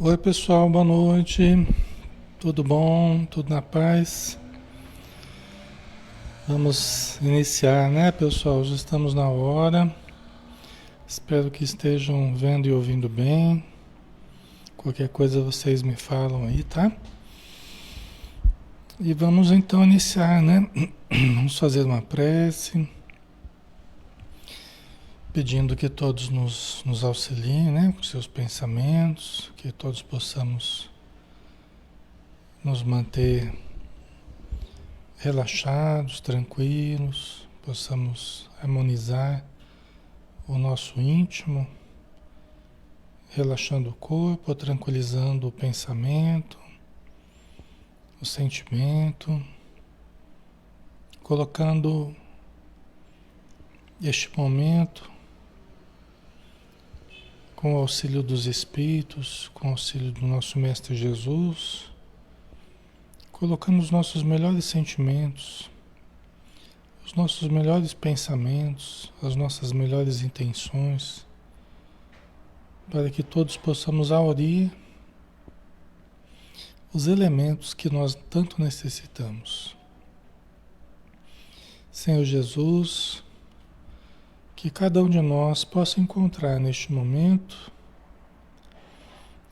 Oi, pessoal, boa noite. Tudo bom? Tudo na paz? Vamos iniciar, né, pessoal? Já estamos na hora. Espero que estejam vendo e ouvindo bem. Qualquer coisa vocês me falam aí, tá? E vamos então iniciar, né? Vamos fazer uma prece, pedindo que todos nos auxiliem, né, com seus pensamentos, que todos possamos nos manter relaxados, tranquilos, possamos harmonizar o nosso íntimo, relaxando o corpo, tranquilizando o pensamento, o sentimento, colocando este momento com o auxílio dos Espíritos, com o auxílio do nosso Mestre Jesus, colocando os nossos melhores sentimentos, os nossos melhores pensamentos, as nossas melhores intenções, para que todos possamos aurir os elementos que nós tanto necessitamos. Senhor Jesus, que cada um de nós possa encontrar neste momento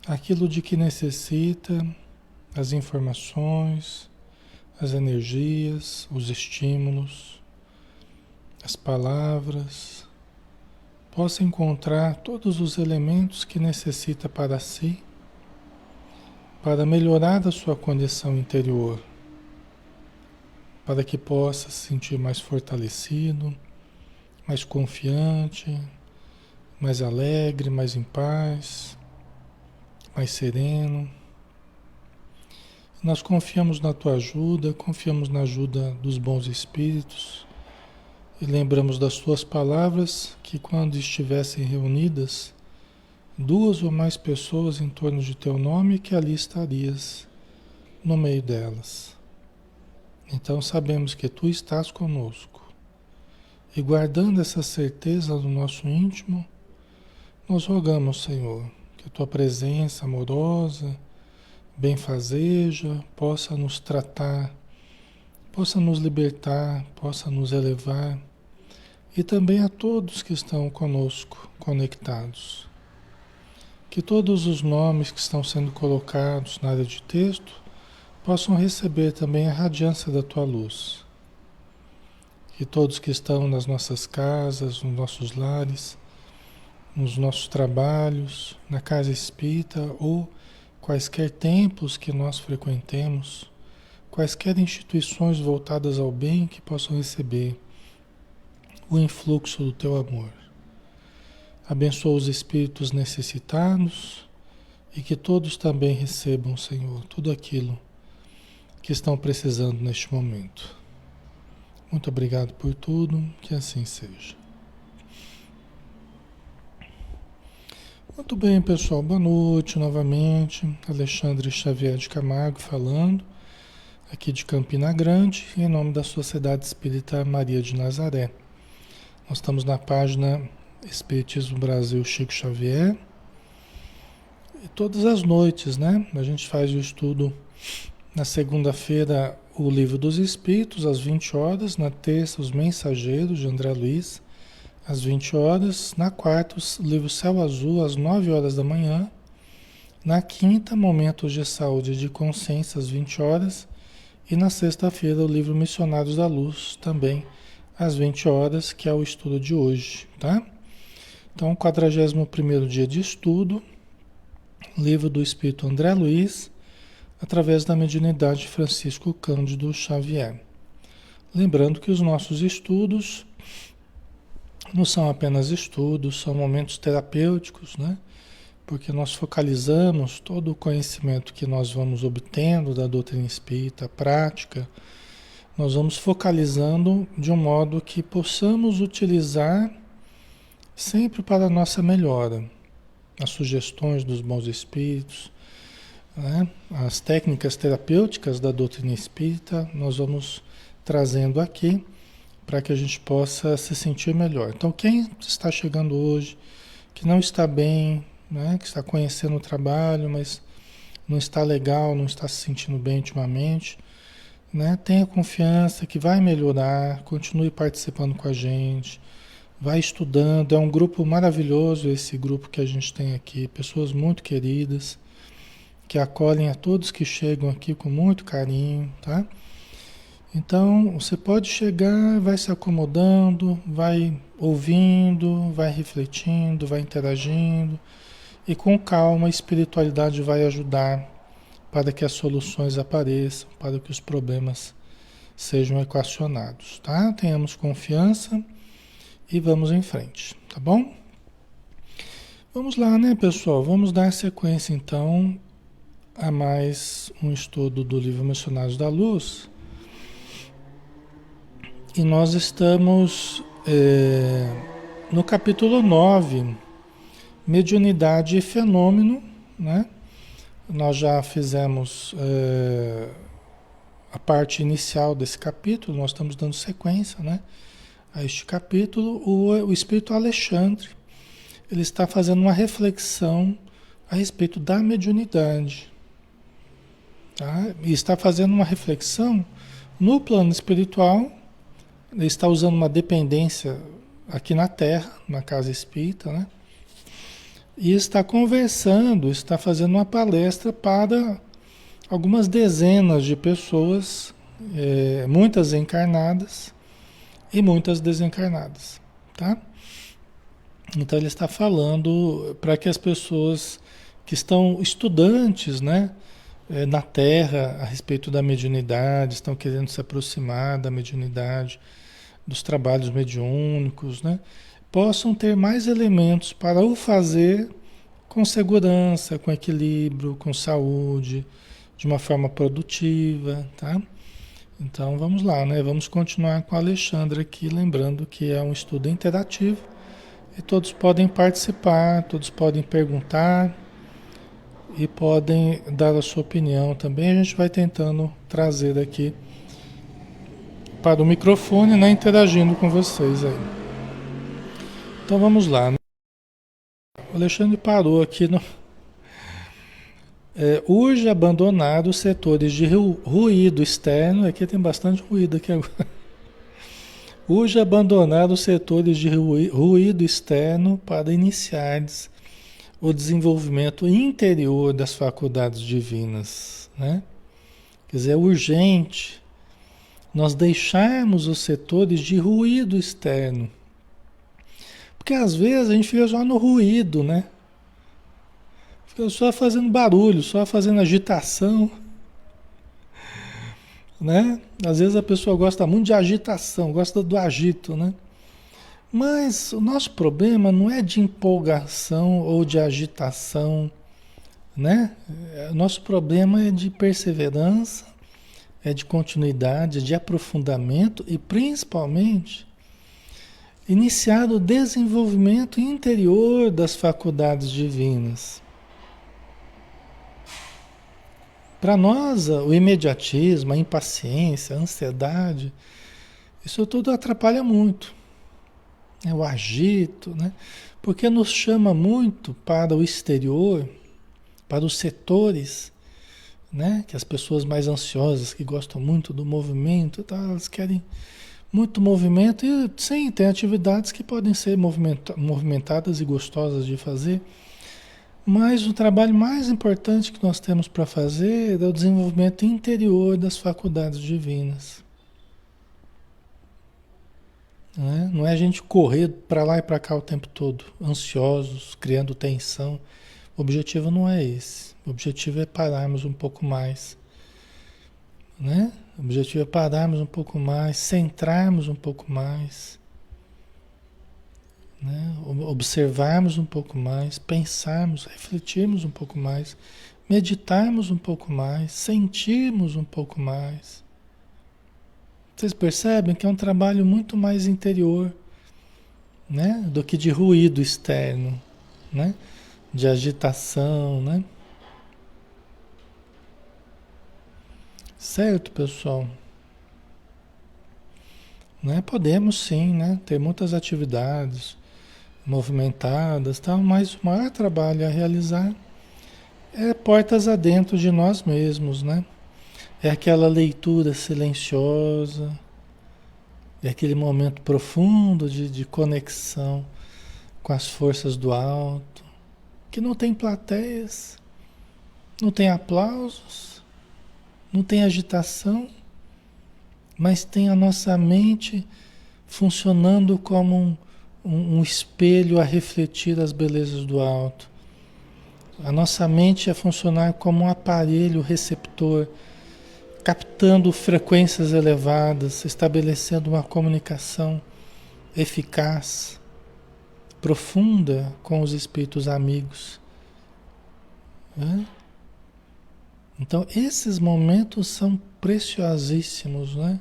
aquilo de que necessita, as informações, as energias, os estímulos, as palavras, possa encontrar todos os elementos que necessita para si, para melhorar a sua condição interior, para que possa se sentir mais fortalecido, mais confiante, mais alegre, mais em paz, mais sereno. Nós confiamos na tua ajuda, confiamos na ajuda dos bons espíritos e lembramos das tuas palavras que quando estivessem reunidas duas ou mais pessoas em torno de teu nome, que ali estarias no meio delas. Então sabemos que tu estás conosco. E guardando essa certeza no nosso íntimo, nós rogamos, Senhor, que a tua presença amorosa, benfazeja, possa nos tratar, possa nos libertar, possa nos elevar, e também a todos que estão conosco, conectados. Que todos os nomes que estão sendo colocados na área de texto possam receber também a radiância da tua luz. Que todos que estão nas nossas casas, nos nossos lares, nos nossos trabalhos, na casa espírita ou quaisquer templos que nós frequentemos, quaisquer instituições voltadas ao bem, que possam receber o influxo do teu amor. Abençoa os espíritos necessitados e que todos também recebam, Senhor, tudo aquilo que estão precisando neste momento. Muito obrigado por tudo, que assim seja. Muito bem, pessoal, boa noite novamente. Alexandre Xavier de Camargo falando, aqui de Campina Grande, em nome da Sociedade Espírita Maria de Nazaré. Nós estamos na página Espiritismo Brasil Chico Xavier. E todas as noites, né? A gente faz o estudo na segunda-feira, o Livro dos Espíritos, às 20 horas. Na terça, Os Mensageiros, de André Luiz, às 20 horas. Na quarta, o livro Céu Azul, às 9 horas da manhã. Na quinta, Momentos de Saúde e de Consciência, às 20 horas. E na sexta-feira, o livro Missionários da Luz, também às 20 horas, que é o estudo de hoje, tá? Então, 41º dia de estudo, livro do Espírito André Luiz, através da mediunidade de Francisco Cândido Xavier. Lembrando que os nossos estudos não são apenas estudos, são momentos terapêuticos, né? Porque nós focalizamos todo o conhecimento que nós vamos obtendo da doutrina espírita, prática, nós vamos focalizando de um modo que possamos utilizar sempre para a nossa melhora. As sugestões dos bons espíritos, né? As técnicas terapêuticas da doutrina espírita, nós vamos trazendo aqui para que a gente possa se sentir melhor. Então, quem está chegando hoje, que não está bem, né? Que está conhecendo o trabalho, mas não está legal, não está se sentindo bem ultimamente, né? Tenha confiança que vai melhorar, continue participando com a gente, vai estudando. É um grupo maravilhoso esse grupo que a gente tem aqui, pessoas muito queridas, que acolhem a todos que chegam aqui com muito carinho, tá? Então, você pode chegar, vai se acomodando, vai ouvindo, vai refletindo, vai interagindo, e com calma a espiritualidade vai ajudar para que as soluções apareçam, para que os problemas sejam equacionados, tá? Tenhamos confiança e vamos em frente, tá bom? Vamos lá, né, pessoal? Vamos dar sequência então a mais um estudo do livro Missionários da Luz. E nós estamos no capítulo 9, Mediunidade e Fenômeno, né? Nós já fizemos a parte inicial desse capítulo, nós estamos dando sequência, né, a este capítulo. O Espírito Alexandre, ele está fazendo uma reflexão a respeito da mediunidade, tá? E está fazendo uma reflexão no plano espiritual. Ele está usando uma dependência aqui na Terra, na casa espírita, né? E está conversando, está fazendo uma palestra para algumas dezenas de pessoas, muitas encarnadas e muitas desencarnadas, tá? Então ele está falando para que as pessoas que estão estudantes, né, na Terra a respeito da mediunidade, estão querendo se aproximar da mediunidade, dos trabalhos mediúnicos, né, possam ter mais elementos para o fazer com segurança, com equilíbrio, com saúde, de uma forma produtiva, tá? Então vamos lá, né? Vamos continuar com a Alexandra aqui, lembrando que é um estudo interativo e todos podem participar, todos podem perguntar e podem dar a sua opinião também. A gente vai tentando trazer aqui para o microfone, né? Interagindo com vocês aí. Então vamos lá, né? O Alexandre parou aqui no. Urge abandonar os setores de ruído externo. Aqui tem bastante ruído aqui agora. Urge abandonar os setores de ruído externo para iniciar o desenvolvimento interior das faculdades divinas, né? Quer dizer, é urgente nós deixarmos os setores de ruído externo. Porque às vezes a gente fica só no ruído, né? Fica só fazendo barulho, só fazendo agitação, né? Às vezes a pessoa gosta muito de agitação, gosta do agito, né? Mas o nosso problema não é de empolgação ou de agitação, né? O nosso problema é de perseverança, é de continuidade, de aprofundamento e principalmente iniciar o desenvolvimento interior das faculdades divinas. Para nós, o imediatismo, a impaciência, a ansiedade, isso tudo atrapalha muito. O agito, né? Porque nos chama muito para o exterior, para os setores, né? Que as pessoas mais ansiosas, que gostam muito do movimento, tá? Elas querem muito movimento e sim, tem atividades que podem ser movimentadas e gostosas de fazer, mas o trabalho mais importante que nós temos para fazer é o desenvolvimento interior das faculdades divinas. Né? Não é a gente correr para lá e para cá o tempo todo, ansiosos, criando tensão. O objetivo não é esse. O objetivo é pararmos um pouco mais. Né? O objetivo é pararmos um pouco mais, centrarmos um pouco mais. Né? Observarmos um pouco mais, pensarmos, refletirmos um pouco mais, meditarmos um pouco mais, sentirmos um pouco mais. Vocês percebem que é um trabalho muito mais interior, né, do que de ruído externo, né, de agitação, né? Certo, pessoal? Né? Podemos sim, né, ter muitas atividades, movimentadas, tal, mas o maior trabalho a realizar é portas adentro de nós mesmos, né? É aquela leitura silenciosa, é aquele momento profundo de conexão com as forças do alto, que não tem plateias, não tem aplausos, não tem agitação, mas tem a nossa mente funcionando como um espelho a refletir as belezas do alto. A nossa mente é funcionar como um aparelho receptor, captando frequências elevadas, estabelecendo uma comunicação eficaz, profunda com os espíritos amigos. Né? Então, esses momentos são preciosíssimos, né?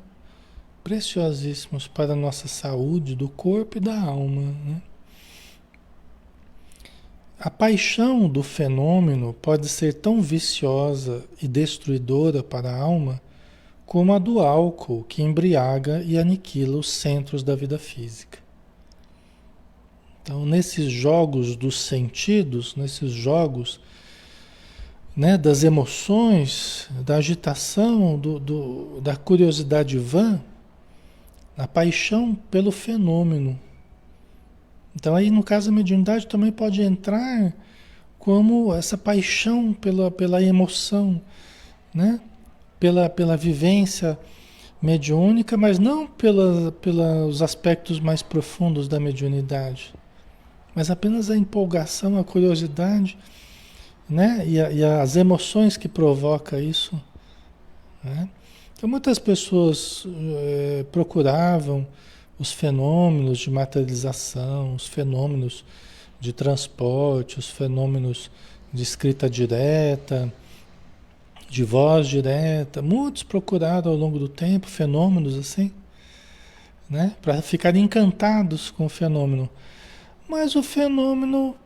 Preciosíssimos para a nossa saúde do corpo e da alma. Né? A paixão do fenômeno pode ser tão viciosa e destruidora para a alma como a do álcool, que embriaga e aniquila os centros da vida física. Então, nesses jogos dos sentidos, nesses jogos, né, das emoções, da agitação, da curiosidade vã, a paixão pelo fenômeno. Então, aí no caso, a mediunidade também pode entrar como essa paixão pela emoção, né? Pela vivência mediúnica, mas não pelos aspectos mais profundos da mediunidade, mas apenas a empolgação, a curiosidade, né? E as emoções que provoca isso, né? Então, muitas pessoas procuravam os fenômenos de materialização, os fenômenos de transporte, os fenômenos de escrita direta, de voz direta. Muitos procuraram ao longo do tempo fenômenos assim, né? Para ficarem encantados com o fenômeno. Mas o fenômeno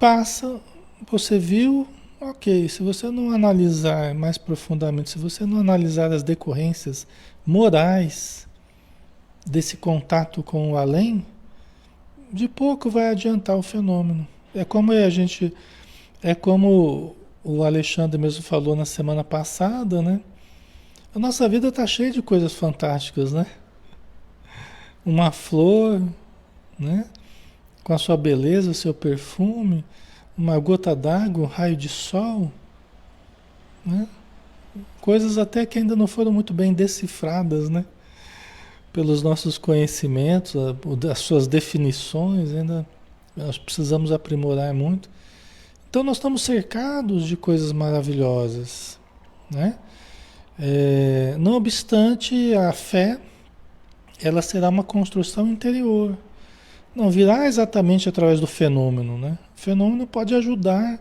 passa, você viu, ok. Se você não analisar mais profundamente, se você não analisar as decorrências morais desse contato com o além, de pouco vai adiantar o fenômeno. É como o Alexandre mesmo falou na semana passada, né? A nossa vida está cheia de coisas fantásticas, né? Uma flor, né? Com a sua beleza, o seu perfume, uma gota d'água, um raio de sol, né? Coisas até que ainda não foram muito bem decifradas, né? Pelos nossos conhecimentos, as suas definições, ainda nós precisamos aprimorar muito. Então nós estamos cercados de coisas maravilhosas, né? Não obstante, a fé, ela será uma construção interior. Não virá exatamente através do fenômeno, né? O fenômeno pode ajudar,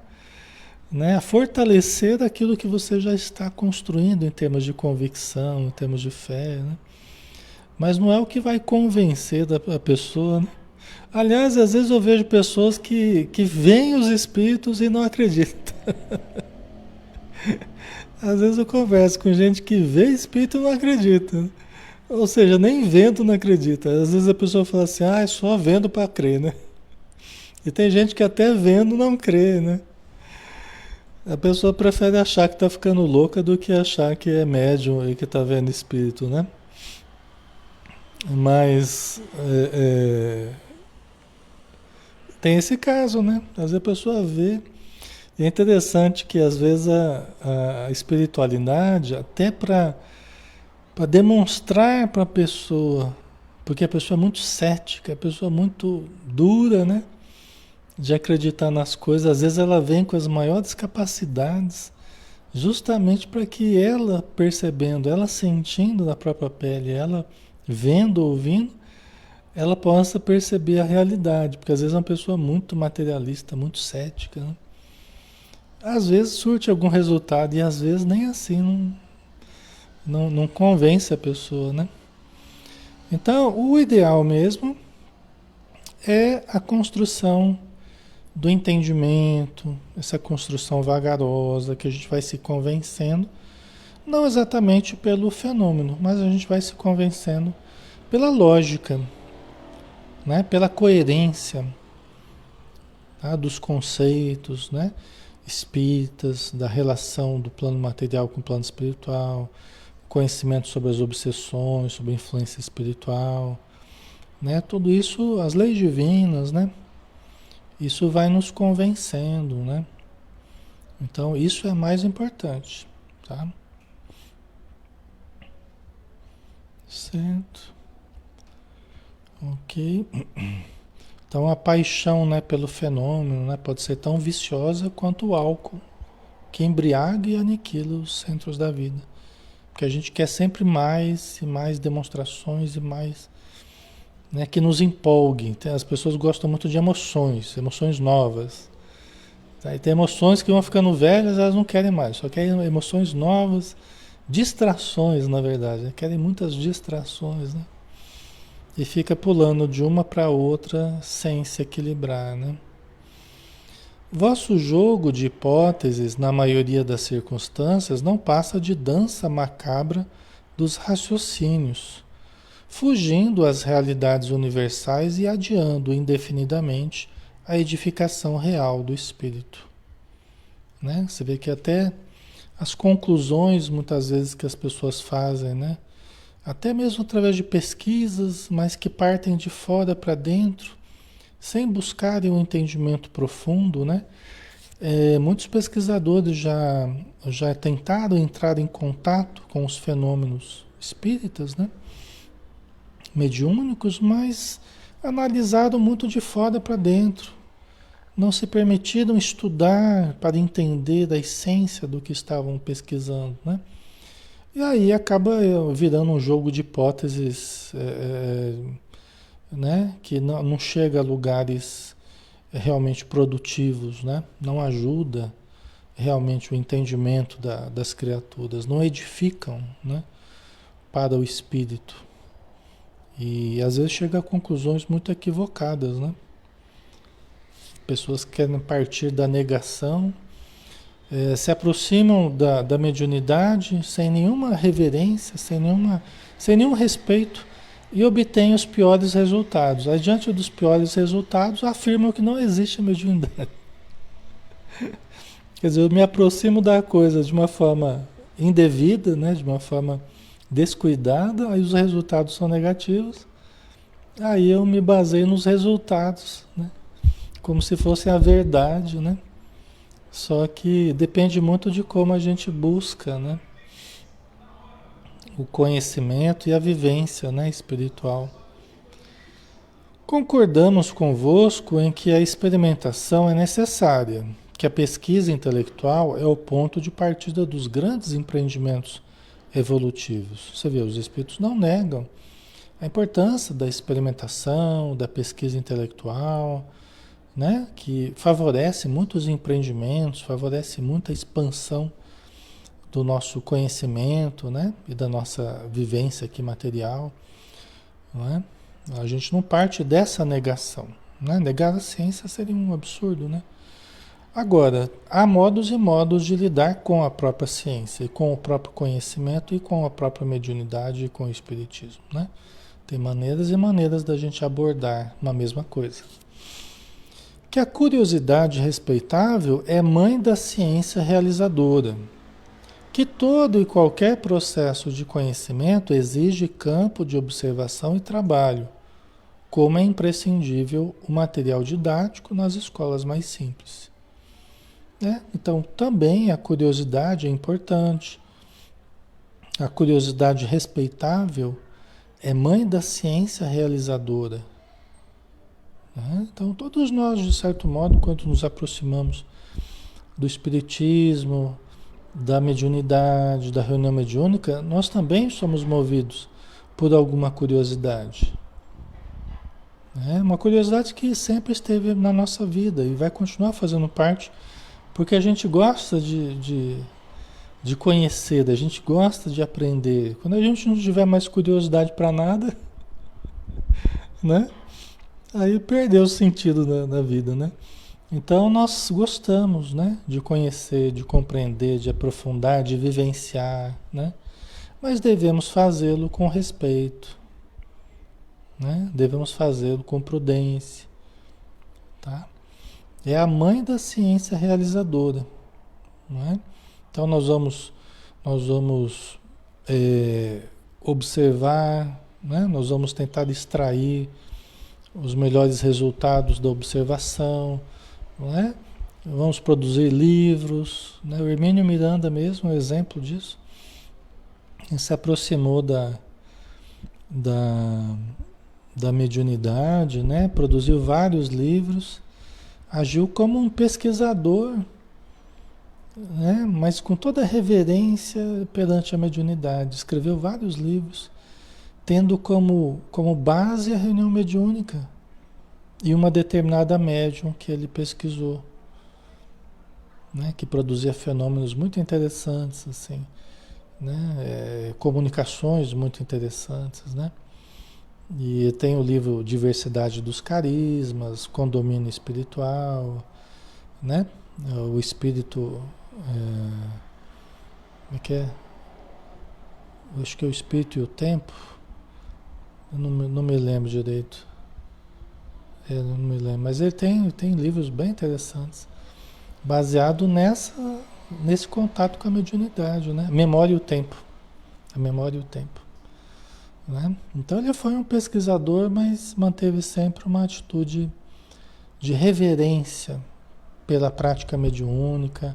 né, a fortalecer aquilo que você já está construindo em termos de convicção, em termos de fé, né? Mas não é o que vai convencer a pessoa, né? Aliás, às vezes eu vejo pessoas que veem os espíritos e não acreditam. Às vezes eu converso com gente que vê espírito e não acredita. Ou seja, nem vendo não acredita. Às vezes a pessoa fala assim, é só vendo para crer, né? E tem gente que até vendo não crê, né? A pessoa prefere achar que está ficando louca do que achar que é médium e que está vendo espírito, né? Mas tem esse caso, né? Às vezes a pessoa vê. E é interessante que às vezes a espiritualidade, até para demonstrar para a pessoa, porque a pessoa é muito cética, a pessoa é muito dura, né? De acreditar nas coisas, às vezes ela vem com as maiores capacidades, justamente para que ela percebendo, ela sentindo na própria pele, ela vendo, ouvindo, ela possa perceber a realidade, porque às vezes é uma pessoa muito materialista, muito cética, né? Às vezes surte algum resultado e às vezes nem assim não convence a pessoa, né? Então, o ideal mesmo é a construção do entendimento, essa construção vagarosa que a gente vai se convencendo, não exatamente pelo fenômeno, mas a gente vai se convencendo pela lógica, né? Pela coerência, tá? Dos conceitos, né? Espíritas, da relação do plano material com o plano espiritual, conhecimento sobre as obsessões, sobre a influência espiritual, né? Tudo isso, as leis divinas, né? Isso vai nos convencendo, né? Então, isso é mais importante, tá? Certo. Ok. Então, a paixão, né, pelo fenômeno, né, pode ser tão viciosa quanto o álcool, que embriaga e aniquila os centros da vida. Porque a gente quer sempre mais e mais demonstrações e mais, né, que nos empolguem. As pessoas gostam muito de emoções, emoções novas. Tá? E tem emoções que vão ficando velhas, elas não querem mais, só querem emoções novas, distrações, na verdade, né? Querem muitas distrações, né? E fica pulando de uma para outra sem se equilibrar, né? Vosso jogo de hipóteses, na maioria das circunstâncias, não passa de dança macabra dos raciocínios, fugindo às realidades universais e adiando indefinidamente a edificação real do espírito, né? Você vê que até as conclusões, muitas vezes, que as pessoas fazem, né? Até mesmo através de pesquisas, mas que partem de fora para dentro, sem buscarem um entendimento profundo, né? Muitos pesquisadores já tentaram entrar em contato com os fenômenos espíritas, né? Mediúnicos, mas analisaram muito de fora para dentro. Não se permitiram estudar para entender a essência do que estavam pesquisando, né? E aí acaba virando um jogo de hipóteses, né? Que não chega a lugares realmente produtivos, né? Não ajuda realmente o entendimento das criaturas, não edificam, né? Para o espírito. E às vezes chega a conclusões muito equivocadas, né? Pessoas que querem partir da negação, se aproximam da mediunidade sem nenhuma reverência, sem nenhum respeito e obtêm os piores resultados. Aí, diante dos piores resultados, afirmam que não existe mediunidade. Quer dizer, eu me aproximo da coisa de uma forma indevida, né? De uma forma descuidada, aí os resultados são negativos. Aí eu me baseio nos resultados, né? Como se fosse a verdade, né? Só que depende muito de como a gente busca, né? O conhecimento e a vivência, né, espiritual. Concordamos convosco em que a experimentação é necessária, que a pesquisa intelectual é o ponto de partida dos grandes empreendimentos evolutivos. Você vê, os espíritos não negam a importância da experimentação, da pesquisa intelectual, né? Que favorece muitos empreendimentos, favorece muita expansão do nosso conhecimento, né? E da nossa vivência aqui material, não é? A gente não parte dessa negação, né? Negar a ciência seria um absurdo, né? Agora, há modos e modos de lidar com a própria ciência, e com o próprio conhecimento, e com a própria mediunidade, e com o espiritismo, né? Tem maneiras e maneiras da gente abordar uma mesma coisa. Que a curiosidade respeitável é mãe da ciência realizadora. Que todo e qualquer processo de conhecimento exige campo de observação e trabalho, como é imprescindível o material didático nas escolas mais simples. Né? Então, também a curiosidade é importante. A curiosidade respeitável é mãe da ciência realizadora. Né? Então, todos nós, de certo modo, quando nos aproximamos do espiritismo, da mediunidade, da reunião mediúnica, nós também somos movidos por alguma curiosidade. É uma curiosidade que sempre esteve na nossa vida e vai continuar fazendo parte, porque a gente gosta de conhecer, a gente gosta de aprender. Quando a gente não tiver mais curiosidade para nada, né? Aí perdeu o sentido da vida, né? Então nós gostamos, né, de conhecer, de compreender, de aprofundar, de vivenciar, né? Mas devemos fazê-lo com respeito, né? Devemos fazê-lo com prudência, tá? É a mãe da ciência realizadora, não é? Então nós vamos é, observar, né? Nós vamos tentar extrair os melhores resultados da observação, não é? Vamos produzir livros, né? O Hermínio Miranda mesmo é um exemplo disso. Ele se aproximou da, da mediunidade, né? Produziu vários livros, agiu como um pesquisador, né? Mas com toda a reverência perante a mediunidade. Escreveu vários livros, tendo como base a reunião mediúnica e uma determinada médium que ele pesquisou, né? Que produzia fenômenos muito interessantes, assim, né? Comunicações muito interessantes, né? E tem o livro Diversidade dos Carismas, Condomínio Espiritual, né? O espírito, como é que é? Eu acho que é o espírito e o tempo. Eu não me lembro direito. Eu não me lembro. Mas ele tem livros bem interessantes, baseado nesse contato com a mediunidade, né? Memória e o tempo. A memória e o tempo. Né? Então ele foi um pesquisador, mas manteve sempre uma atitude de reverência pela prática mediúnica,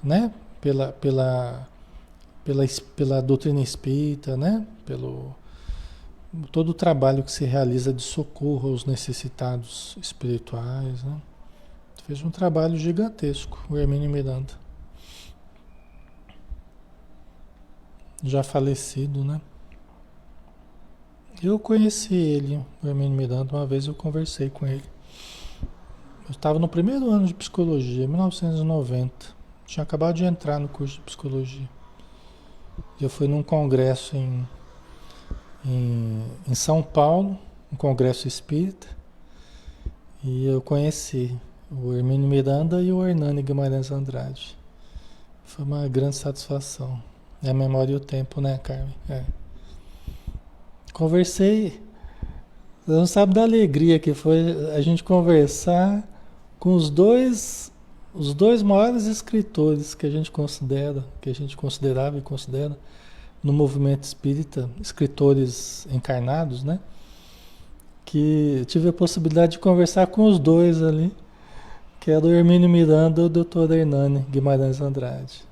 né? Pela doutrina espírita, né? Pelo todo o trabalho que se realiza de socorro aos necessitados espirituais, né? Fez um trabalho gigantesco, o Hermínio Miranda. Já falecido, né? Eu conheci ele, o Hermínio Miranda, uma vez eu conversei com ele. Eu estava no primeiro ano de psicologia, 1990. Tinha acabado de entrar no curso de psicologia. Eu fui num congresso em São Paulo, um congresso espírita, e eu conheci o Hermínio Miranda e o Hernani Guimarães Andrade. Foi uma grande satisfação. É a memória e o tempo, né, Carmen? É. Conversei, você não sabe da alegria que foi a gente conversar com os dois maiores escritores que a gente considera, que a gente considerava e considera no movimento espírita, escritores encarnados, né? Que tive a possibilidade de conversar com os dois ali, que era o Hermínio Miranda e o Dr. Hernani Guimarães Andrade.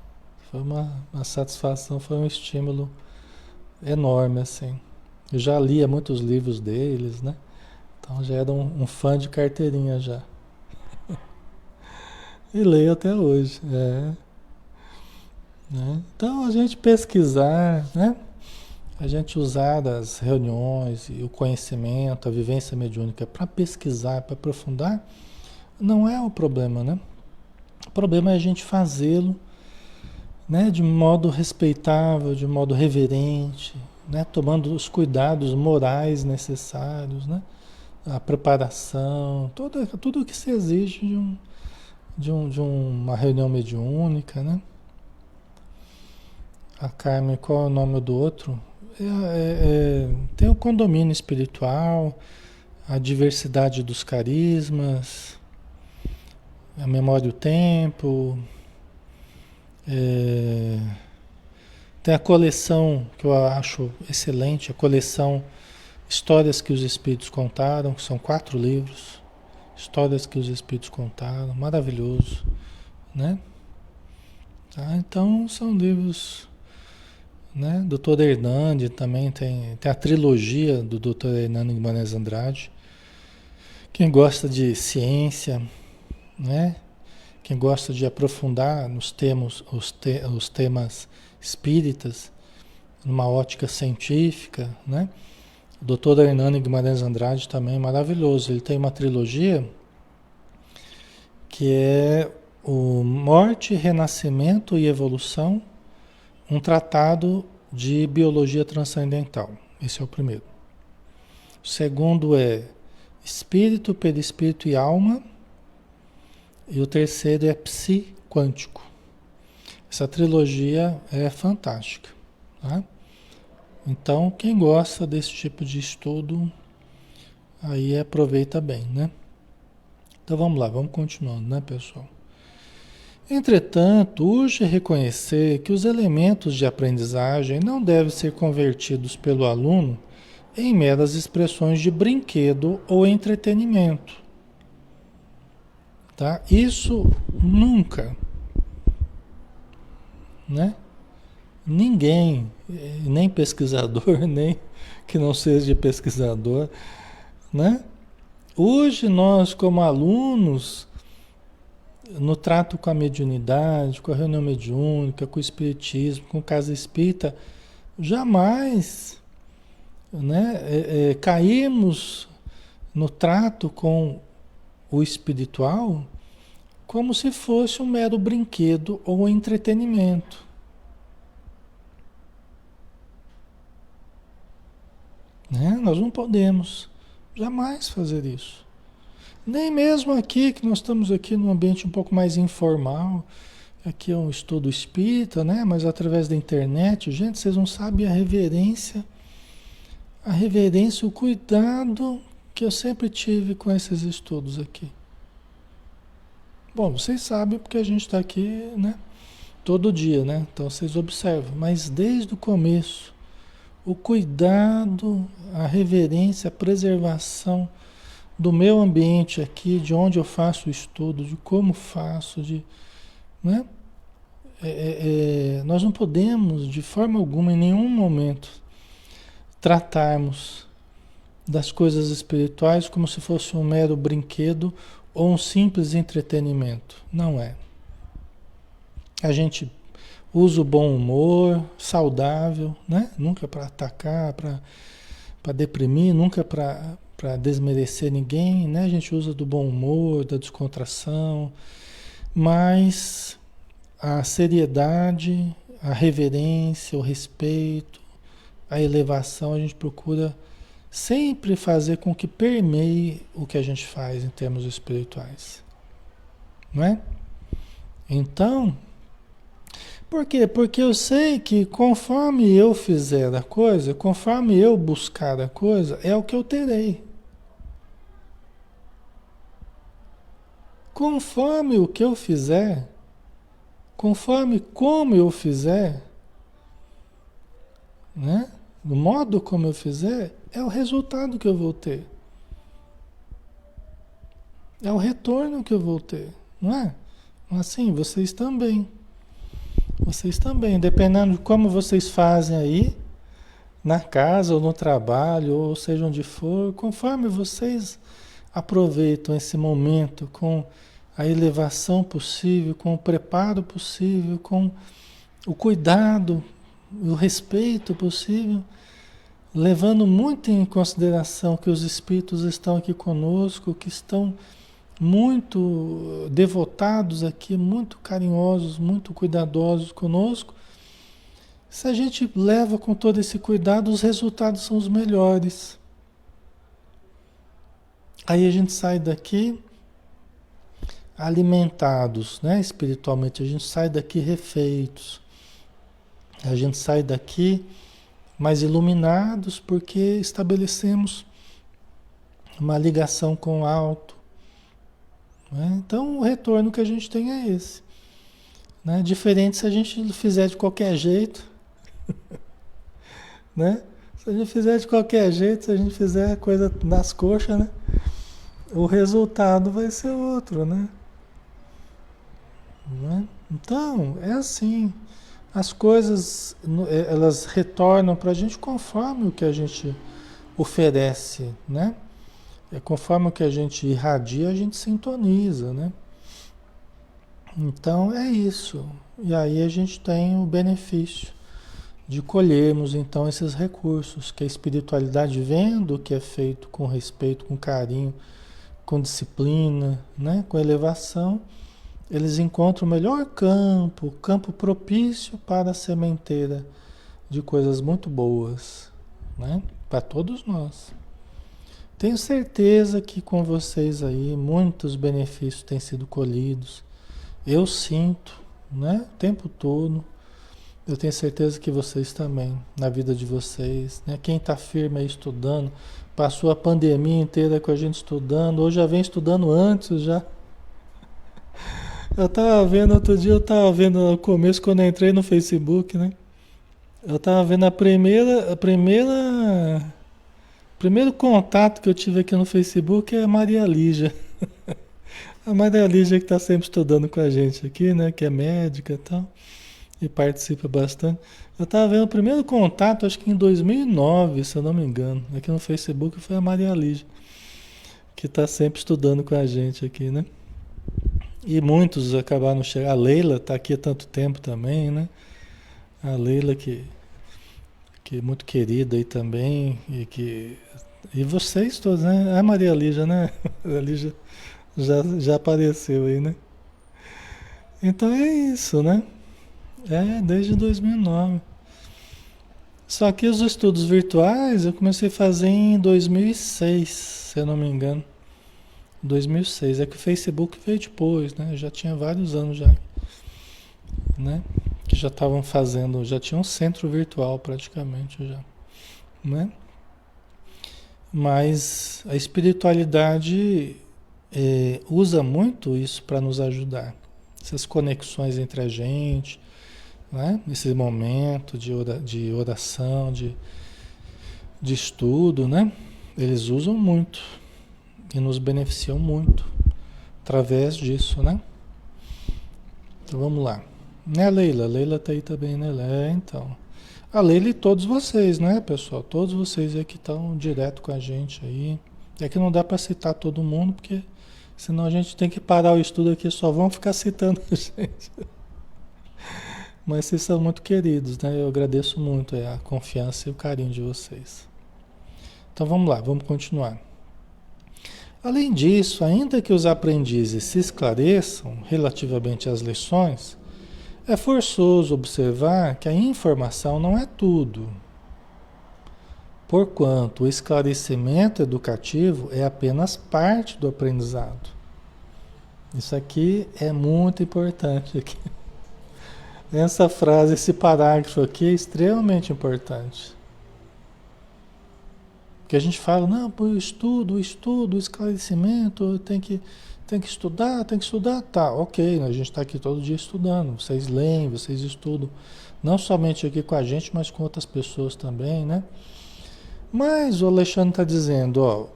Foi uma satisfação, foi um estímulo enorme, assim. Eu já lia muitos livros deles, né? Então já era um fã de carteirinha já. E leio até hoje, né? Então a gente pesquisar, né? A gente usar as reuniões e o conhecimento, a vivência mediúnica para pesquisar, para aprofundar, não é o problema, né? O problema é a gente fazê-lo, né? De modo respeitável, de modo reverente, né? Tomando os cuidados morais necessários, né? A preparação, tudo o que se exige de uma reunião mediúnica, né? A Carmen, qual é o nome do outro? Tem o condomínio espiritual, a diversidade dos carismas, a memória e o tempo, é, tem a coleção que eu acho excelente, a coleção Histórias que os Espíritos Contaram, que são 4 livros, Histórias que os Espíritos Contaram, maravilhoso, né? Tá? Então são livros, né? Dr. Hernani também tem a trilogia do Dr. Hernani Guimarães Andrade. Quem gosta de ciência, né? Quem gosta de aprofundar os temas espíritas, numa ótica científica, né? O Dr. Hernani Guimarães Andrade também é maravilhoso. Ele tem uma trilogia que é o Morte, Renascimento e Evolução, um tratado de biologia transcendental. Esse é o primeiro. O segundo é Espírito, Perispírito e Alma. E o terceiro é Psi Quântico. Essa trilogia é fantástica, tá? Então, quem gosta desse tipo de estudo, Aí aproveita bem, né? Então vamos lá, vamos continuando, né, pessoal? Entretanto, urge reconhecer que os elementos de aprendizagem não devem ser convertidos pelo aluno em meras expressões de brinquedo ou entretenimento, tá? Isso nunca, né? Ninguém, nem pesquisador, nem que não seja pesquisador, né? Hoje nós, como alunos, no trato com a mediunidade, com a reunião mediúnica, com o espiritismo, com casa espírita, jamais, né, caímos no trato com o espiritual como se fosse um mero brinquedo ou entretenimento, né? Nós não podemos jamais fazer isso. Nem mesmo aqui, que nós estamos aqui num ambiente um pouco mais informal, aqui é um estudo espírita, né? Mas através da internet, gente, vocês não sabem a reverência, o cuidado que eu sempre tive com esses estudos aqui. Bom, vocês sabem porque a gente está aqui, né? Todo dia, né? Então vocês observam, mas desde o começo, o cuidado, a reverência, a preservação do meu ambiente aqui, de onde eu faço o estudo, de como faço, de, né? Nós não podemos, de forma alguma, em nenhum momento, tratarmos das coisas espirituais como se fosse um mero brinquedo ou um simples entretenimento. Não é. A gente usa o bom humor, saudável, né? Nunca para atacar, para deprimir, nunca para desmerecer ninguém, né? A gente usa do bom humor, da descontração, mas a seriedade, a reverência, o respeito, a elevação, a gente procura sempre fazer com que permeie o que a gente faz em termos espirituais, não é? Então, por quê? Porque eu sei que conforme eu fizer a coisa, conforme eu buscar a coisa, é o que eu terei. Conforme o que eu fizer, conforme como eu fizer, né? Do modo como eu fizer, é o resultado que eu vou ter. É o retorno que eu vou ter, não é? Assim, vocês também. Vocês também, dependendo de como vocês fazem aí, na casa ou no trabalho, ou seja onde for, conforme vocês aproveitam esse momento com a elevação possível, com o preparo possível, com o cuidado, o respeito possível, levando muito em consideração que os espíritos estão aqui conosco, que estão muito devotados aqui, muito carinhosos, muito cuidadosos conosco. Se a gente leva com todo esse cuidado, os resultados são os melhores. Aí a gente sai daqui alimentados, né, espiritualmente, a gente sai daqui refeitos. A gente sai daqui mais iluminados porque estabelecemos uma ligação com o alto, né? Então o retorno que a gente tem é esse, né? Diferente se a gente fizer de qualquer jeito, né? Se a gente fizer de qualquer jeito, se a gente fizer a coisa nas coxas, né? O resultado vai ser outro, né? Né? Então, é assim. As coisas, elas retornam para a gente conforme o que a gente oferece, né? Conforme o que a gente irradia, a gente sintoniza, né? Então, é isso. E aí a gente tem o benefício de colhermos, então, esses recursos, que a espiritualidade, vendo que é feito com respeito, com carinho, com disciplina, né? Com elevação, eles encontram o melhor campo, campo propício para a sementeira de coisas muito boas, né? Para todos nós. Tenho certeza que com vocês aí muitos benefícios têm sido colhidos. Eu sinto, né? O tempo todo, Eu tenho certeza que vocês também, na vida de vocês, né? Quem está firme aí estudando, passou a pandemia inteira com a gente estudando, ou já vem estudando antes já. Eu tava vendo outro dia, eu tava vendo no começo quando eu entrei no Facebook, né? Eu tava vendo primeiro contato que eu tive aqui no Facebook é a Maria Lígia. A Maria Lígia que está sempre estudando com a gente aqui, né? Que é médica e tal, e participa bastante. Eu tava vendo o primeiro contato, acho que em 2009, se eu não me engano. Aqui no Facebook foi a Maria Lígia, que está sempre estudando com a gente aqui, né? E muitos acabaram chegando. A Leila está aqui há tanto tempo também, né? A Leila que é muito querida aí também, e vocês todos, né? A Maria Lígia, né? A Maria Lígia já apareceu aí, né? Então é isso, né? É, desde 2009. Só que os estudos virtuais eu comecei a fazer em 2006, se eu não me engano. 2006. É que o Facebook veio depois, né? Já tinha vários anos já, né? Que já estavam fazendo, já tinha um centro virtual praticamente já, né? Mas a espiritualidade usa muito isso para nos ajudar. Essas conexões entre a gente, né? Esse momento de oração, de estudo, né? Eles usam muito e nos beneficiam muito através disso, né? Então vamos lá. Né, Leila? Leila tá aí também, né? Então. A Leila e todos vocês, né, pessoal? Todos vocês aí que estão direto com a gente aí. É que não dá para citar todo mundo, porque senão a gente tem que parar o estudo aqui, só vão ficar citando a gente. Mas vocês são muito queridos, né? Eu agradeço muito a confiança e o carinho de vocês. Então vamos lá, vamos continuar. Além disso, ainda que os aprendizes se esclareçam relativamente às lições, é forçoso observar que a informação não é tudo, porquanto o esclarecimento educativo é apenas parte do aprendizado. Isso aqui é muito importante aqui. Essa frase, esse parágrafo aqui é extremamente importante. Porque a gente fala, não, pô, o esclarecimento, tem que estudar, tá, ok, a gente está aqui todo dia estudando, vocês leem, vocês estudam, não somente aqui com a gente, mas com outras pessoas também, né? Mas o Alexandre está dizendo, ó,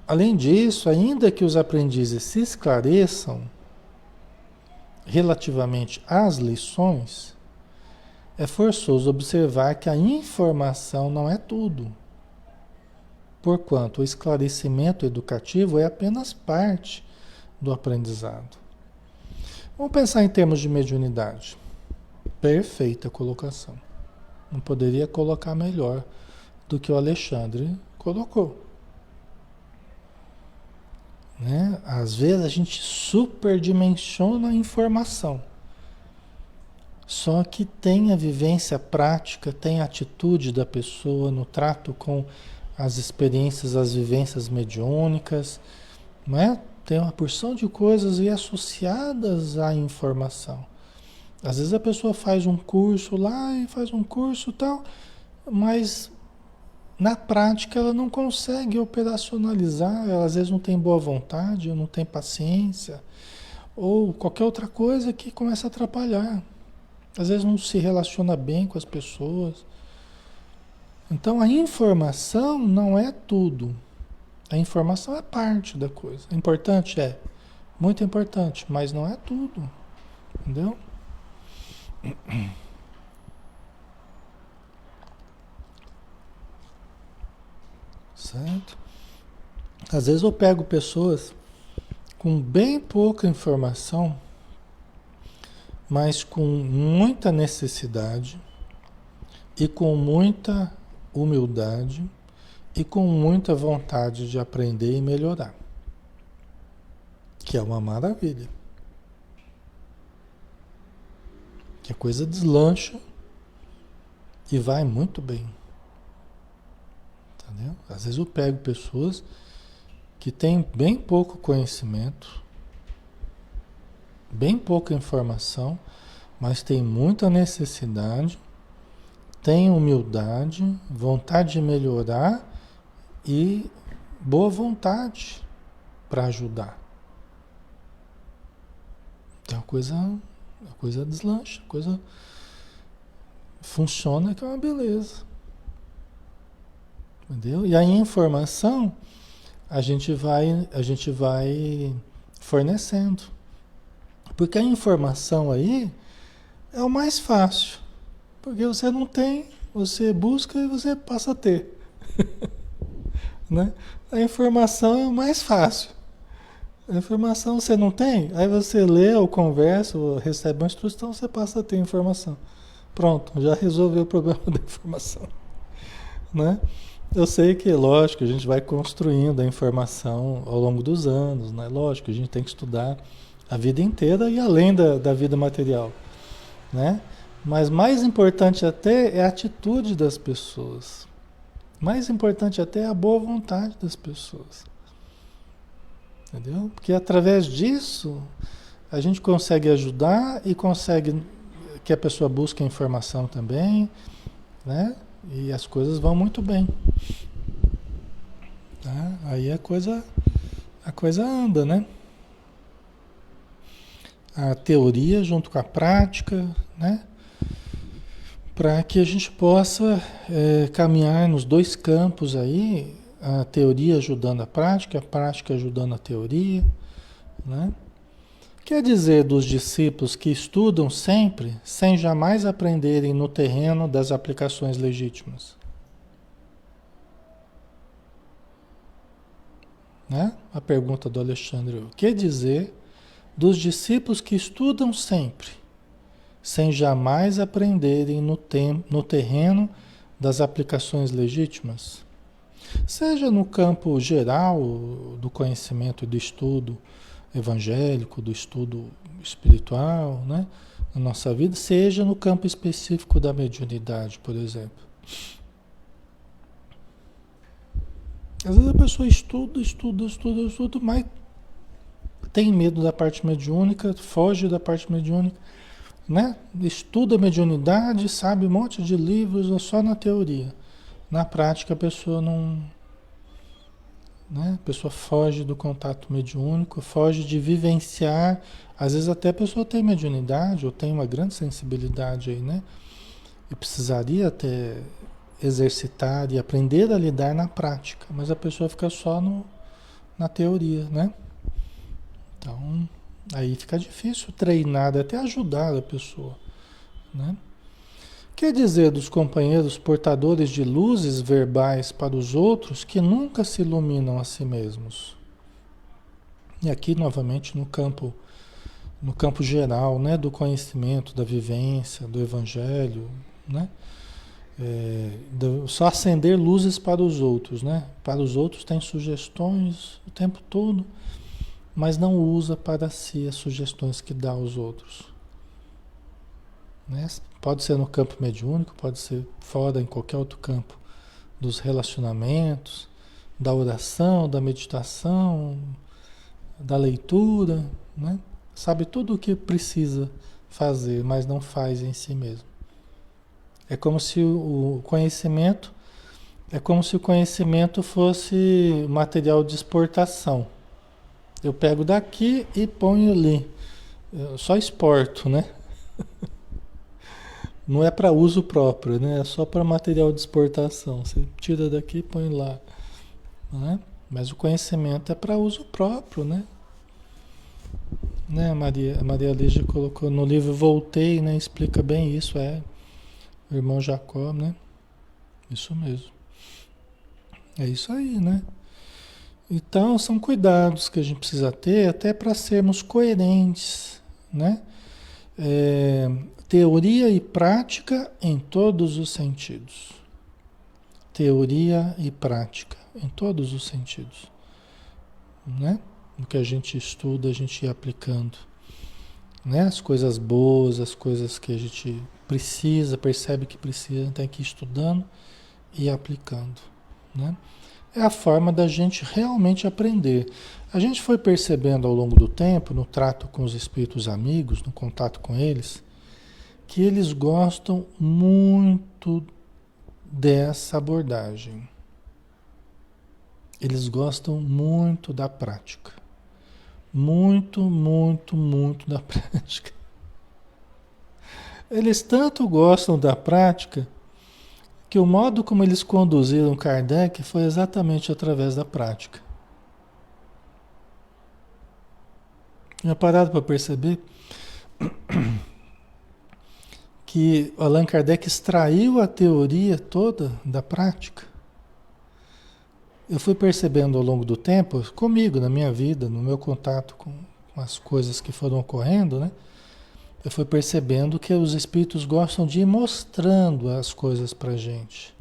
além disso, ainda que os aprendizes se esclareçam relativamente às lições, é forçoso observar que a informação não é tudo. Porquanto o esclarecimento educativo é apenas parte do aprendizado. Vamos pensar em termos de mediunidade. Perfeita colocação. Não poderia colocar melhor do que o Alexandre colocou. Né? Às vezes a gente superdimensiona a informação. Só que tem a vivência prática, tem a atitude da pessoa no trato com as experiências, as vivências mediúnicas, não é? Tem uma porção de coisas aí associadas à informação. Às vezes a pessoa faz um curso lá e faz um curso e tal, mas na prática ela não consegue operacionalizar, ela às vezes não tem boa vontade, ou não tem paciência, ou qualquer outra coisa que começa a atrapalhar. Às vezes não se relaciona bem com as pessoas. Então a informação não é tudo. A informação é parte da coisa. É importante? É. Muito importante, mas não é tudo. Entendeu? Certo? Às vezes eu pego pessoas com bem pouca informação, mas com muita necessidade e com muita humildade e com muita vontade de aprender e melhorar. Que é uma maravilha. Que a coisa deslancha e vai muito bem. Entendeu? Às vezes eu pego pessoas que têm bem pouco conhecimento, bem pouca informação, mas tem muita necessidade, tem humildade, vontade de melhorar e boa vontade para ajudar. Então a coisa deslancha, a coisa funciona que é uma beleza. Entendeu? E aí a informação a gente vai fornecendo. Porque a informação aí é o mais fácil. Porque você não tem, você busca e você passa a ter. Né? A informação é o mais fácil. A informação você não tem, aí você lê ou conversa ou recebe uma instrução, você passa a ter informação. Pronto, já resolveu o problema da informação. Né? Eu sei que, lógico, a gente vai construindo a informação ao longo dos anos, né? Lógico, a gente tem que estudar a vida inteira e além da vida material, né? Mas mais importante até é a atitude das pessoas. Mais importante até é a boa vontade das pessoas. Entendeu? Porque através disso a gente consegue ajudar e consegue que a pessoa busque a informação também, né? E as coisas vão muito bem. Tá? Aí a coisa anda, né? A teoria junto com a prática, né? Para que a gente possa caminhar nos dois campos aí, a teoria ajudando a prática ajudando a teoria, né? Quer dizer dos discípulos que estudam sempre, sem jamais aprenderem no terreno das aplicações legítimas. Né? A pergunta do Alexandre. O que dizer dos discípulos que estudam sempre, sem jamais aprenderem no terreno das aplicações legítimas? Seja no campo geral do conhecimento e do estudo evangélico, do estudo espiritual, né, na nossa vida, seja no campo específico da mediunidade, por exemplo. Às vezes a pessoa estuda, mas tem medo da parte mediúnica, foge da parte mediúnica, né? Estuda a mediunidade, sabe um monte de livros só na teoria. Na prática a pessoa não... Né? A pessoa foge do contato mediúnico, foge de vivenciar. Às vezes até a pessoa tem mediunidade ou tem uma grande sensibilidade aí, né? E precisaria até exercitar e aprender a lidar na prática, mas a pessoa fica só na teoria, né? Então, aí fica difícil treinar, até ajudar a pessoa, né? Quer dizer dos companheiros portadores de luzes verbais para os outros que nunca se iluminam a si mesmos. E aqui novamente no campo geral, né, do conhecimento, da vivência, do evangelho, né? Só acender luzes para os outros, né? Para os outros tem sugestões o tempo todo, mas não usa para si as sugestões que dá aos outros. Né? Pode ser no campo mediúnico, pode ser fora, em qualquer outro campo dos relacionamentos, da oração, da meditação, da leitura, né? Sabe tudo o que precisa fazer, mas não faz em si mesmo. É como se o conhecimento fosse material de exportação. Eu pego daqui e ponho ali. Eu só exporto, né? Não é para uso próprio, né? É só para material de exportação. Você tira daqui e põe lá, né? Mas o conhecimento é para uso próprio, né? Né? A Maria Lígia colocou no livro Voltei, né? Explica bem isso, o irmão Jacó, né? Isso mesmo. É isso aí, né? Então, são cuidados que a gente precisa ter até para sermos coerentes, né? Teoria e prática em todos os sentidos. Teoria e prática em todos os sentidos, né? O que a gente estuda, a gente ir aplicando, né? As coisas boas, as coisas que a gente precisa, percebe que precisa, tem que ir estudando e aplicando, né? É a forma da gente realmente aprender. A gente foi percebendo ao longo do tempo, no trato com os espíritos amigos, no contato com eles, que eles gostam muito dessa abordagem. Eles gostam muito da prática. Muito, muito, muito da prática. Eles tanto gostam da prática que o modo como eles conduziram Kardec foi exatamente através da prática. Já parado para perceber que Allan Kardec extraiu a teoria toda da prática? Eu fui percebendo ao longo do tempo, comigo, na minha vida, no meu contato com as coisas que foram ocorrendo, né? Eu fui percebendo que os espíritos gostam de ir mostrando as coisas para gente.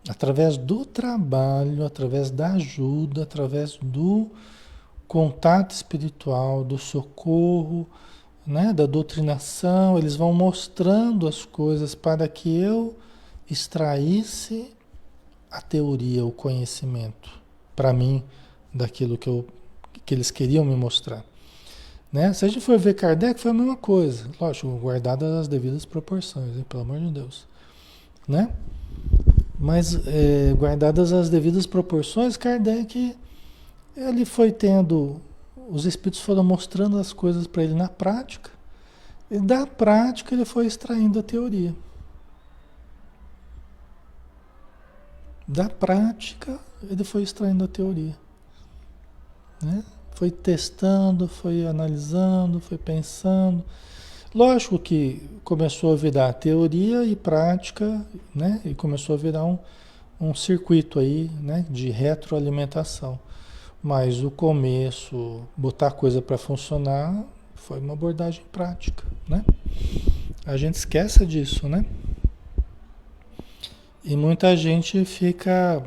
Através do trabalho, através da ajuda, através do contato espiritual, do socorro, né, da doutrinação, eles vão mostrando as coisas para que eu extraísse a teoria, o conhecimento, para mim, daquilo que eles queriam me mostrar. Né? Se a gente for ver Kardec, foi a mesma coisa. Lógico, guardadas as devidas proporções, hein? Pelo amor de Deus. Né? Mas, guardadas as devidas proporções, Kardec, ele foi tendo... Os espíritos foram mostrando as coisas para ele na prática. E da prática ele foi extraindo a teoria. Da prática ele foi extraindo a teoria. Né? Foi testando, foi analisando, foi pensando. Lógico que começou a virar teoria e prática, né? E começou a virar um circuito aí, né? De retroalimentação. Mas o começo, botar a coisa para funcionar, foi uma abordagem prática, né? A gente esquece disso, né? E muita gente fica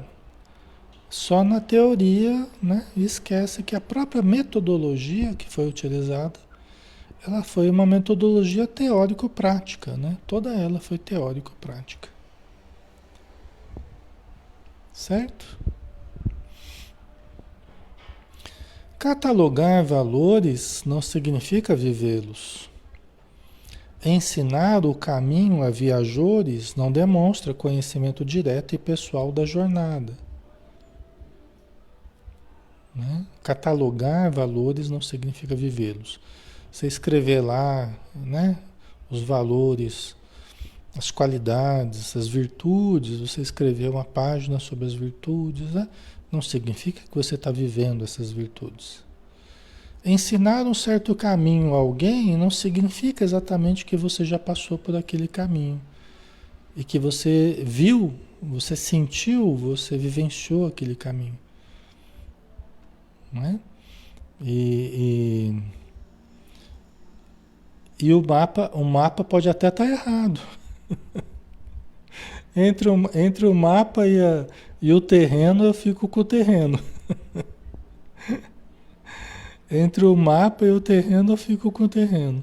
só na teoria, né? E esquece que a própria metodologia que foi utilizada, ela foi uma metodologia teórico-prática, né? Toda ela foi teórico-prática. Certo? Catalogar valores não significa vivê-los. Ensinar o caminho a viajores não demonstra conhecimento direto e pessoal da jornada. Né? Catalogar valores não significa vivê-los. Você escrever lá, né, os valores, as qualidades, as virtudes, você escrever uma página sobre as virtudes, né? Não significa que você está vivendo essas virtudes. Ensinar um certo caminho a alguém não significa exatamente que você já passou por aquele caminho. E que você viu, você sentiu, você vivenciou aquele caminho. Não é? E o mapa pode até estar errado. Entre o mapa e o terreno, eu fico com o terreno. Entre o mapa e o terreno, eu fico com o terreno.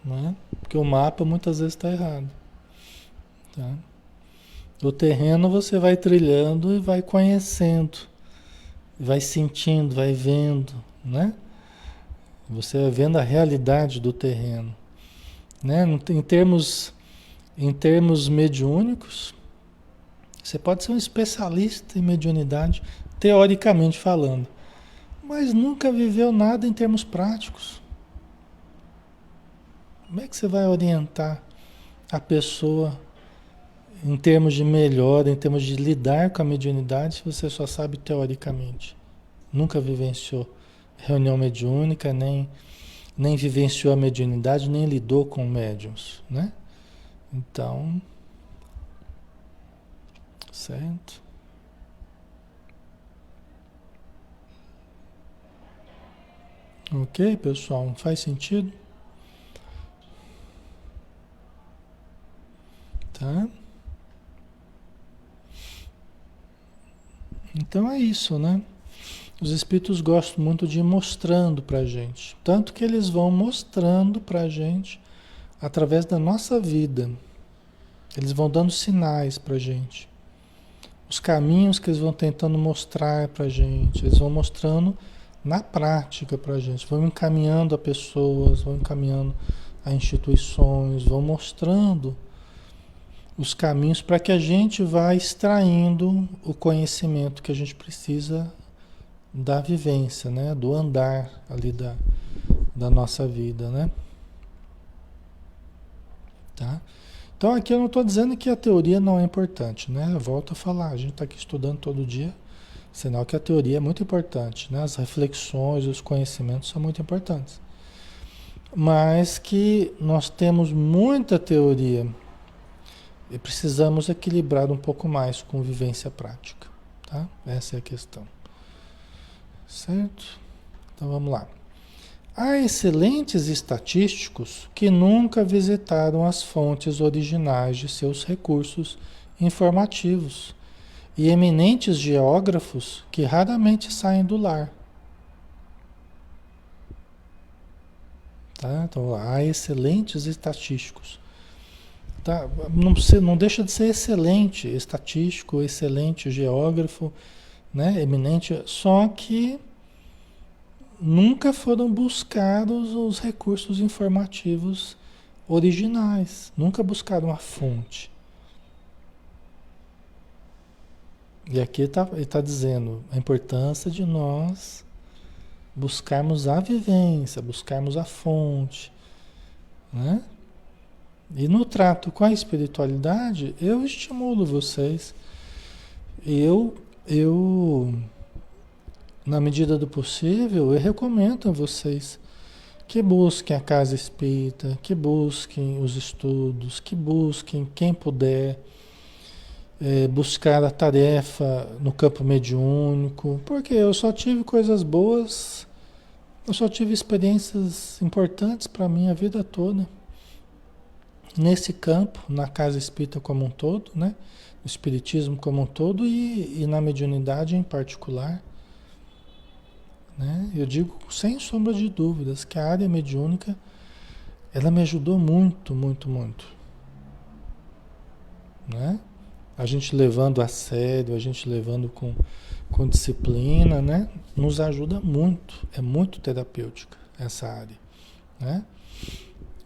Não é? Porque o mapa muitas vezes está errado. Tá? O terreno você vai trilhando e vai conhecendo, vai sentindo, vai vendo, né? Você vai vendo a realidade do terreno. Né? Em termos mediúnicos, você pode ser um especialista em mediunidade, teoricamente falando, mas nunca viveu nada em termos práticos. Como é que você vai orientar a pessoa em termos de melhora, em termos de lidar com a mediunidade, se você só sabe teoricamente? Nunca vivenciou reunião mediúnica, nem vivenciou a mediunidade, nem lidou com médiuns, né? Então, certo? Ok, pessoal? Faz sentido? Tá? Então é isso, né? Os espíritos gostam muito de ir mostrando pra gente. Tanto que eles vão mostrando pra gente através da nossa vida. Eles vão dando sinais pra gente. Os caminhos que eles vão tentando mostrar pra gente. Eles vão mostrando na prática pra gente. Vão encaminhando a pessoas, vão encaminhando a instituições, vão mostrando os caminhos para que a gente vá extraindo o conhecimento que a gente precisa da vivência, né? Do andar ali da nossa vida, né? Tá? Então aqui eu não estou dizendo que a teoria não é importante, né? Eu volto a falar, a gente está aqui estudando todo dia, sinal que a teoria é muito importante, né? As reflexões, os conhecimentos são muito importantes. Mas que nós temos muita teoria e precisamos equilibrar um pouco mais com vivência prática, tá? Essa é a questão. Certo? Então vamos lá. Há excelentes estatísticos que nunca visitaram as fontes originais de seus recursos informativos e eminentes geógrafos que raramente saem do lar. Tá? Então, há excelentes estatísticos. Tá? Não deixa de ser excelente estatístico, excelente geógrafo, né? Eminente, só que nunca foram buscados os recursos informativos originais, nunca buscaram a fonte. E aqui ele está dizendo a importância de nós buscarmos a vivência, buscarmos a fonte, né? E no trato com a espiritualidade, eu estimulo vocês, eu na medida do possível, eu recomendo a vocês que busquem a casa espírita, que busquem os estudos, que busquem, quem puder, buscar a tarefa no campo mediúnico, porque eu só tive coisas boas, eu só tive experiências importantes para mim a vida toda. Nesse campo, na casa espírita como um todo, né? No espiritismo como um todo e na mediunidade em particular. Né? Eu digo sem sombra de dúvidas que a área mediúnica ela me ajudou muito, muito, muito. Né? A gente levando a sério, a gente levando com disciplina, né? Nos ajuda muito, é muito terapêutica essa área. Né?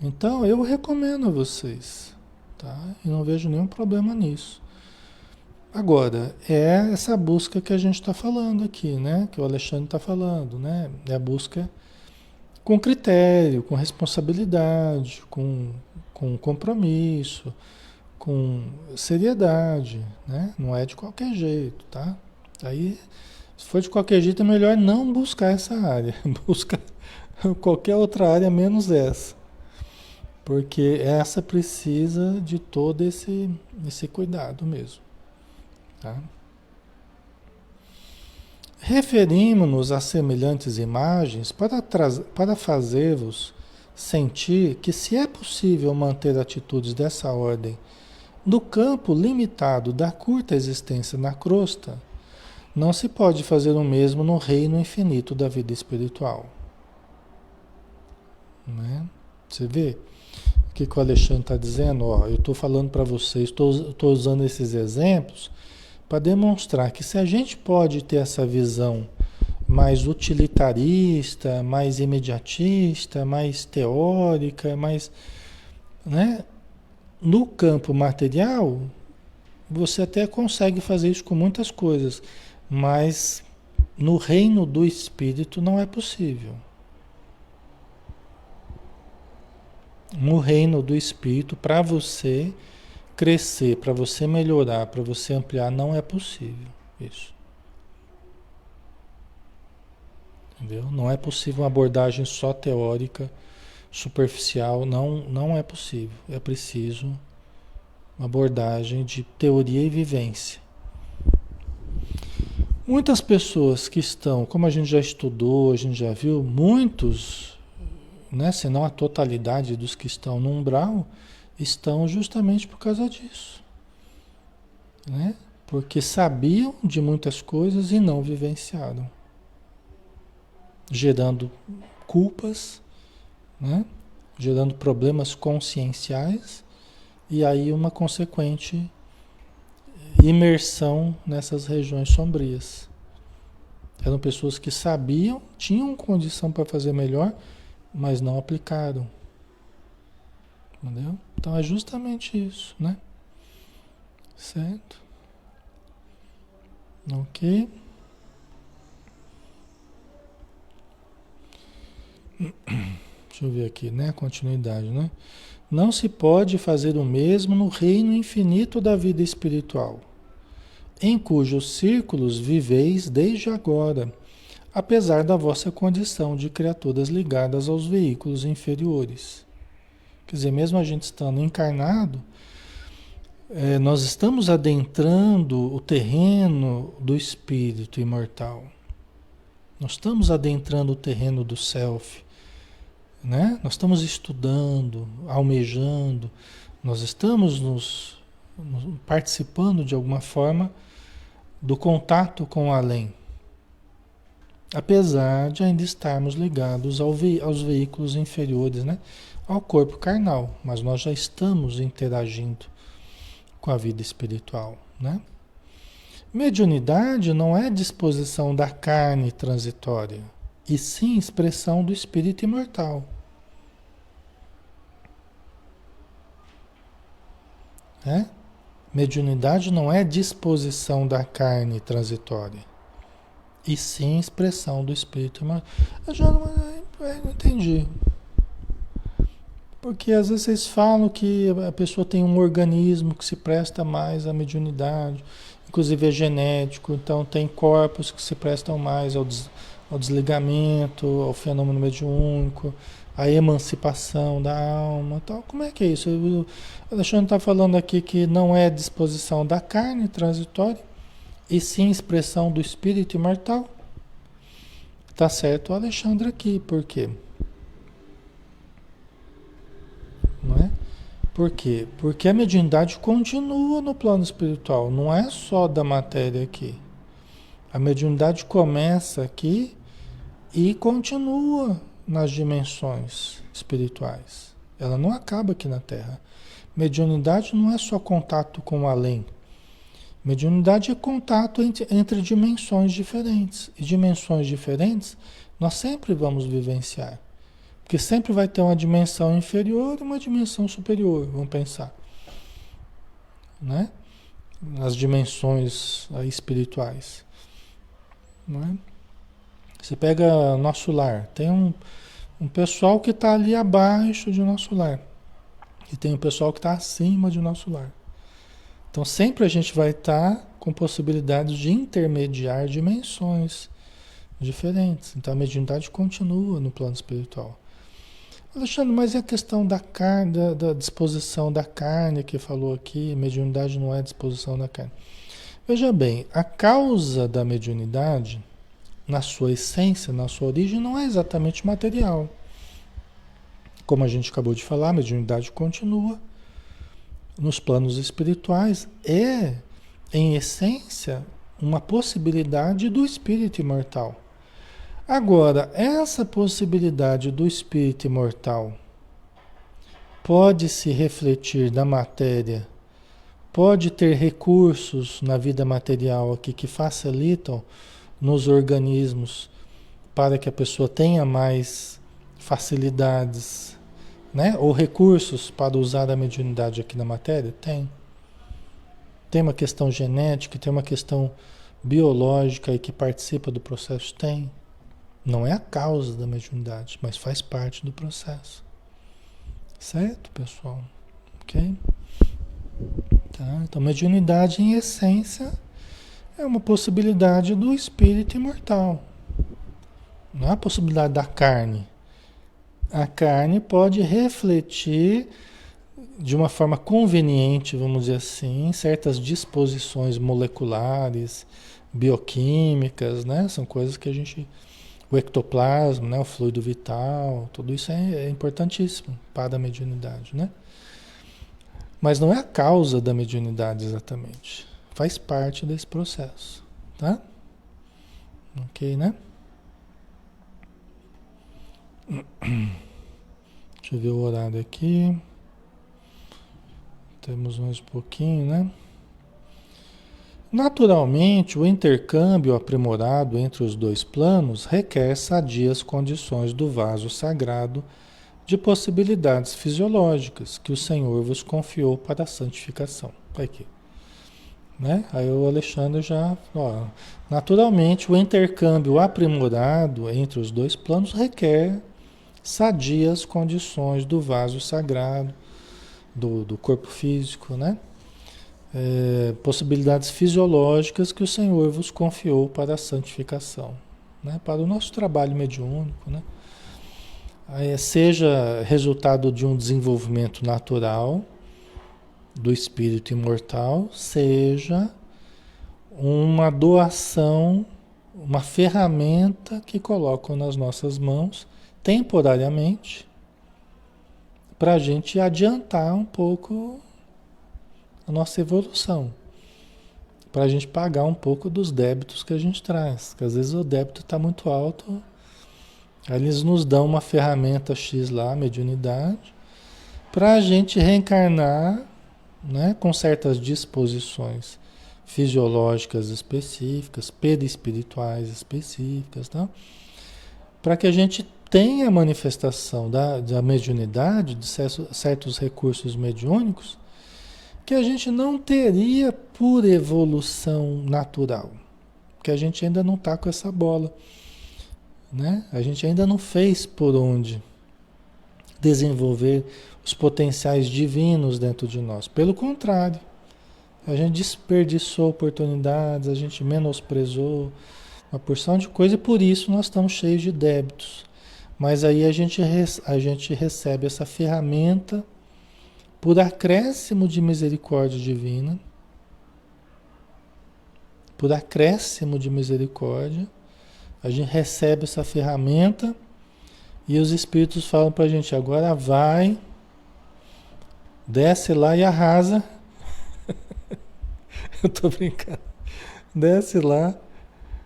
Então eu recomendo a vocês, tá? E não vejo nenhum problema nisso. Agora, é essa busca que a gente está falando aqui, né? Que o Alexandre está falando, né? É a busca com critério, com responsabilidade, com compromisso, com seriedade, né? Não é de qualquer jeito, tá? Aí, se for de qualquer jeito, é melhor não buscar essa área. Busca qualquer outra área menos essa. Porque essa precisa de todo esse cuidado mesmo. Tá? Referimos-nos a semelhantes imagens para fazer-vos sentir que, se é possível manter atitudes dessa ordem no campo limitado da curta existência na crosta, não se pode fazer o mesmo no reino infinito da vida espiritual. Né? Você vê o que o Alexandre está dizendo? Ó, eu estou falando para vocês, estou usando esses exemplos para demonstrar que se a gente pode ter essa visão mais utilitarista, mais imediatista, mais teórica, mais, né? No campo material, você até consegue fazer isso com muitas coisas, mas no reino do espírito não é possível. No reino do espírito, para você crescer, para você melhorar, para você ampliar, não é possível isso. Entendeu? Não é possível uma abordagem só teórica, superficial, não é possível. É preciso uma abordagem de teoria e vivência. Muitas pessoas que estão, como a gente já estudou, a gente já viu, muitos, né, se não a totalidade dos que estão no umbral, estão justamente por causa disso. Né? Porque sabiam de muitas coisas e não vivenciaram. Gerando culpas, né? Gerando problemas conscienciais e aí uma consequente imersão nessas regiões sombrias. Eram pessoas que sabiam, tinham condição para fazer melhor, mas não aplicaram. Entendeu? Então é justamente isso, né? Certo? Ok? Deixa eu ver aqui, né? Continuidade, né? Não se pode fazer o mesmo no reino infinito da vida espiritual, em cujos círculos viveis desde agora, apesar da vossa condição de criaturas ligadas aos veículos inferiores. Quer dizer, mesmo a gente estando encarnado, nós estamos adentrando o terreno do espírito imortal. Nós estamos adentrando o terreno do self, né? Nós estamos estudando, almejando, nós estamos participando de alguma forma do contato com o além, apesar de ainda estarmos ligados aos veículos inferiores, né? Ao corpo carnal, mas nós já estamos interagindo com a vida espiritual, né? Mediunidade não é disposição da carne transitória, e sim expressão do espírito imortal. Né? Mediunidade não é disposição da carne transitória, e sim expressão do espírito imortal. Eu já não entendi. Porque às vezes vocês falam que a pessoa tem um organismo que se presta mais à mediunidade, inclusive é genético, então tem corpos que se prestam mais ao desligamento, ao fenômeno mediúnico, à emancipação da alma, tal. Como é que é isso? O Alexandre está falando aqui que não é disposição da carne transitória, e sim expressão do espírito imortal. Tá certo o Alexandre aqui, por quê? Não é? Por quê? Porque a mediunidade continua no plano espiritual, não é só da matéria aqui. A mediunidade começa aqui e continua nas dimensões espirituais. Ela não acaba aqui na Terra. Mediunidade não é só contato com o além. Mediunidade é contato entre dimensões diferentes. E dimensões diferentes nós sempre vamos vivenciar. Porque sempre vai ter uma dimensão inferior e uma dimensão superior, vamos pensar. Né? Nas dimensões espirituais. Não é? Você pega nosso lar, tem um pessoal que está ali abaixo de nosso lar. E tem um pessoal que está acima de nosso lar. Então sempre a gente vai estar com possibilidade de intermediar dimensões diferentes. Então a mediunidade continua no plano espiritual. Alexandre, mas e a questão da carne, da disposição da carne que falou aqui? Mediunidade não é disposição da carne. Veja bem, a causa da mediunidade, na sua essência, na sua origem, não é exatamente material. Como a gente acabou de falar, a mediunidade continua nos planos espirituais. É, em essência, uma possibilidade do espírito imortal. Agora, essa possibilidade do espírito imortal pode se refletir na matéria, pode ter recursos na vida material aqui que facilitam nos organismos para que a pessoa tenha mais facilidades, né? Ou recursos para usar a mediunidade aqui na matéria? Tem. Tem uma questão genética, tem uma questão biológica aí que participa do processo? Tem. Não é a causa da mediunidade, mas faz parte do processo. Certo, pessoal? Ok? Tá? Então, mediunidade, em essência, é uma possibilidade do espírito imortal. Não é a possibilidade da carne. A carne pode refletir de uma forma conveniente, vamos dizer assim, certas disposições moleculares, bioquímicas, né? São coisas que a gente... O ectoplasma, né? O fluido vital, tudo isso é importantíssimo para a mediunidade, né? Mas não é a causa da mediunidade exatamente. Faz parte desse processo, tá? Ok, né? Deixa eu ver o horário aqui. Temos mais um pouquinho, né? Naturalmente, o intercâmbio aprimorado entre os dois planos requer sadias condições do vaso sagrado de possibilidades fisiológicas que o Senhor vos confiou para a santificação. Aqui, né? Aí o Alexandre já, ó, naturalmente o intercâmbio aprimorado entre os dois planos requer sadias condições do vaso sagrado, do corpo físico, né? Possibilidades fisiológicas que o Senhor vos confiou para a santificação, né? Para o nosso trabalho mediúnico, né? Seja resultado de um desenvolvimento natural do espírito imortal, seja uma doação, uma ferramenta que colocam nas nossas mãos temporariamente para a gente adiantar um pouco a nossa evolução, para a gente pagar um pouco dos débitos que a gente traz, porque às vezes o débito está muito alto. Aí eles nos dão uma ferramenta X lá, mediunidade, para a gente reencarnar, né, com certas disposições fisiológicas específicas, perispirituais específicas, tá? Para que a gente tenha a manifestação da mediunidade, de certos recursos mediúnicos, que a gente não teria por evolução natural, que a gente ainda não está com essa bola, né? A gente ainda não fez por onde desenvolver os potenciais divinos dentro de nós. Pelo contrário, a gente desperdiçou oportunidades, a gente menosprezou uma porção de coisa e por isso nós estamos cheios de débitos. Mas aí a gente recebe essa ferramenta por acréscimo de misericórdia divina, por acréscimo de misericórdia, a gente recebe essa ferramenta e os espíritos falam pra gente, agora vai, desce lá e arrasa. Eu tô brincando. Desce lá,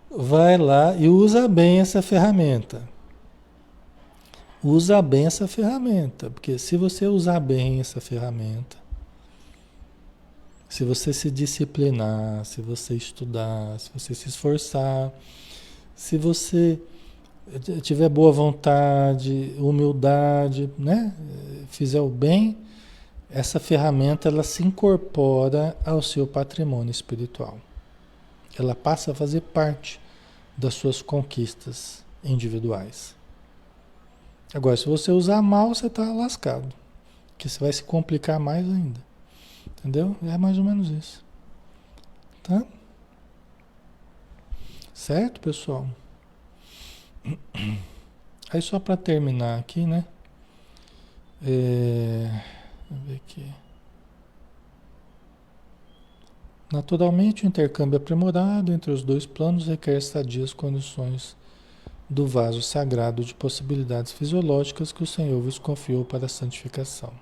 vai lá e usa bem essa ferramenta. Usa bem essa ferramenta, porque se você usar bem essa ferramenta, se você se disciplinar, se você estudar, se você se esforçar, se você tiver boa vontade, humildade, né? Fizer o bem, essa ferramenta ela se incorpora ao seu patrimônio espiritual. Ela passa a fazer parte das suas conquistas individuais. Agora, se você usar mal, você está lascado, porque você vai se complicar mais ainda. Entendeu? É mais ou menos isso. Tá? Certo, pessoal? Aí só para terminar aqui, né? Vamos ver aqui. Naturalmente, o intercâmbio aprimorado entre os dois planos requer sadias condições do vaso sagrado de possibilidades fisiológicas que o Senhor vos confiou para a santificação.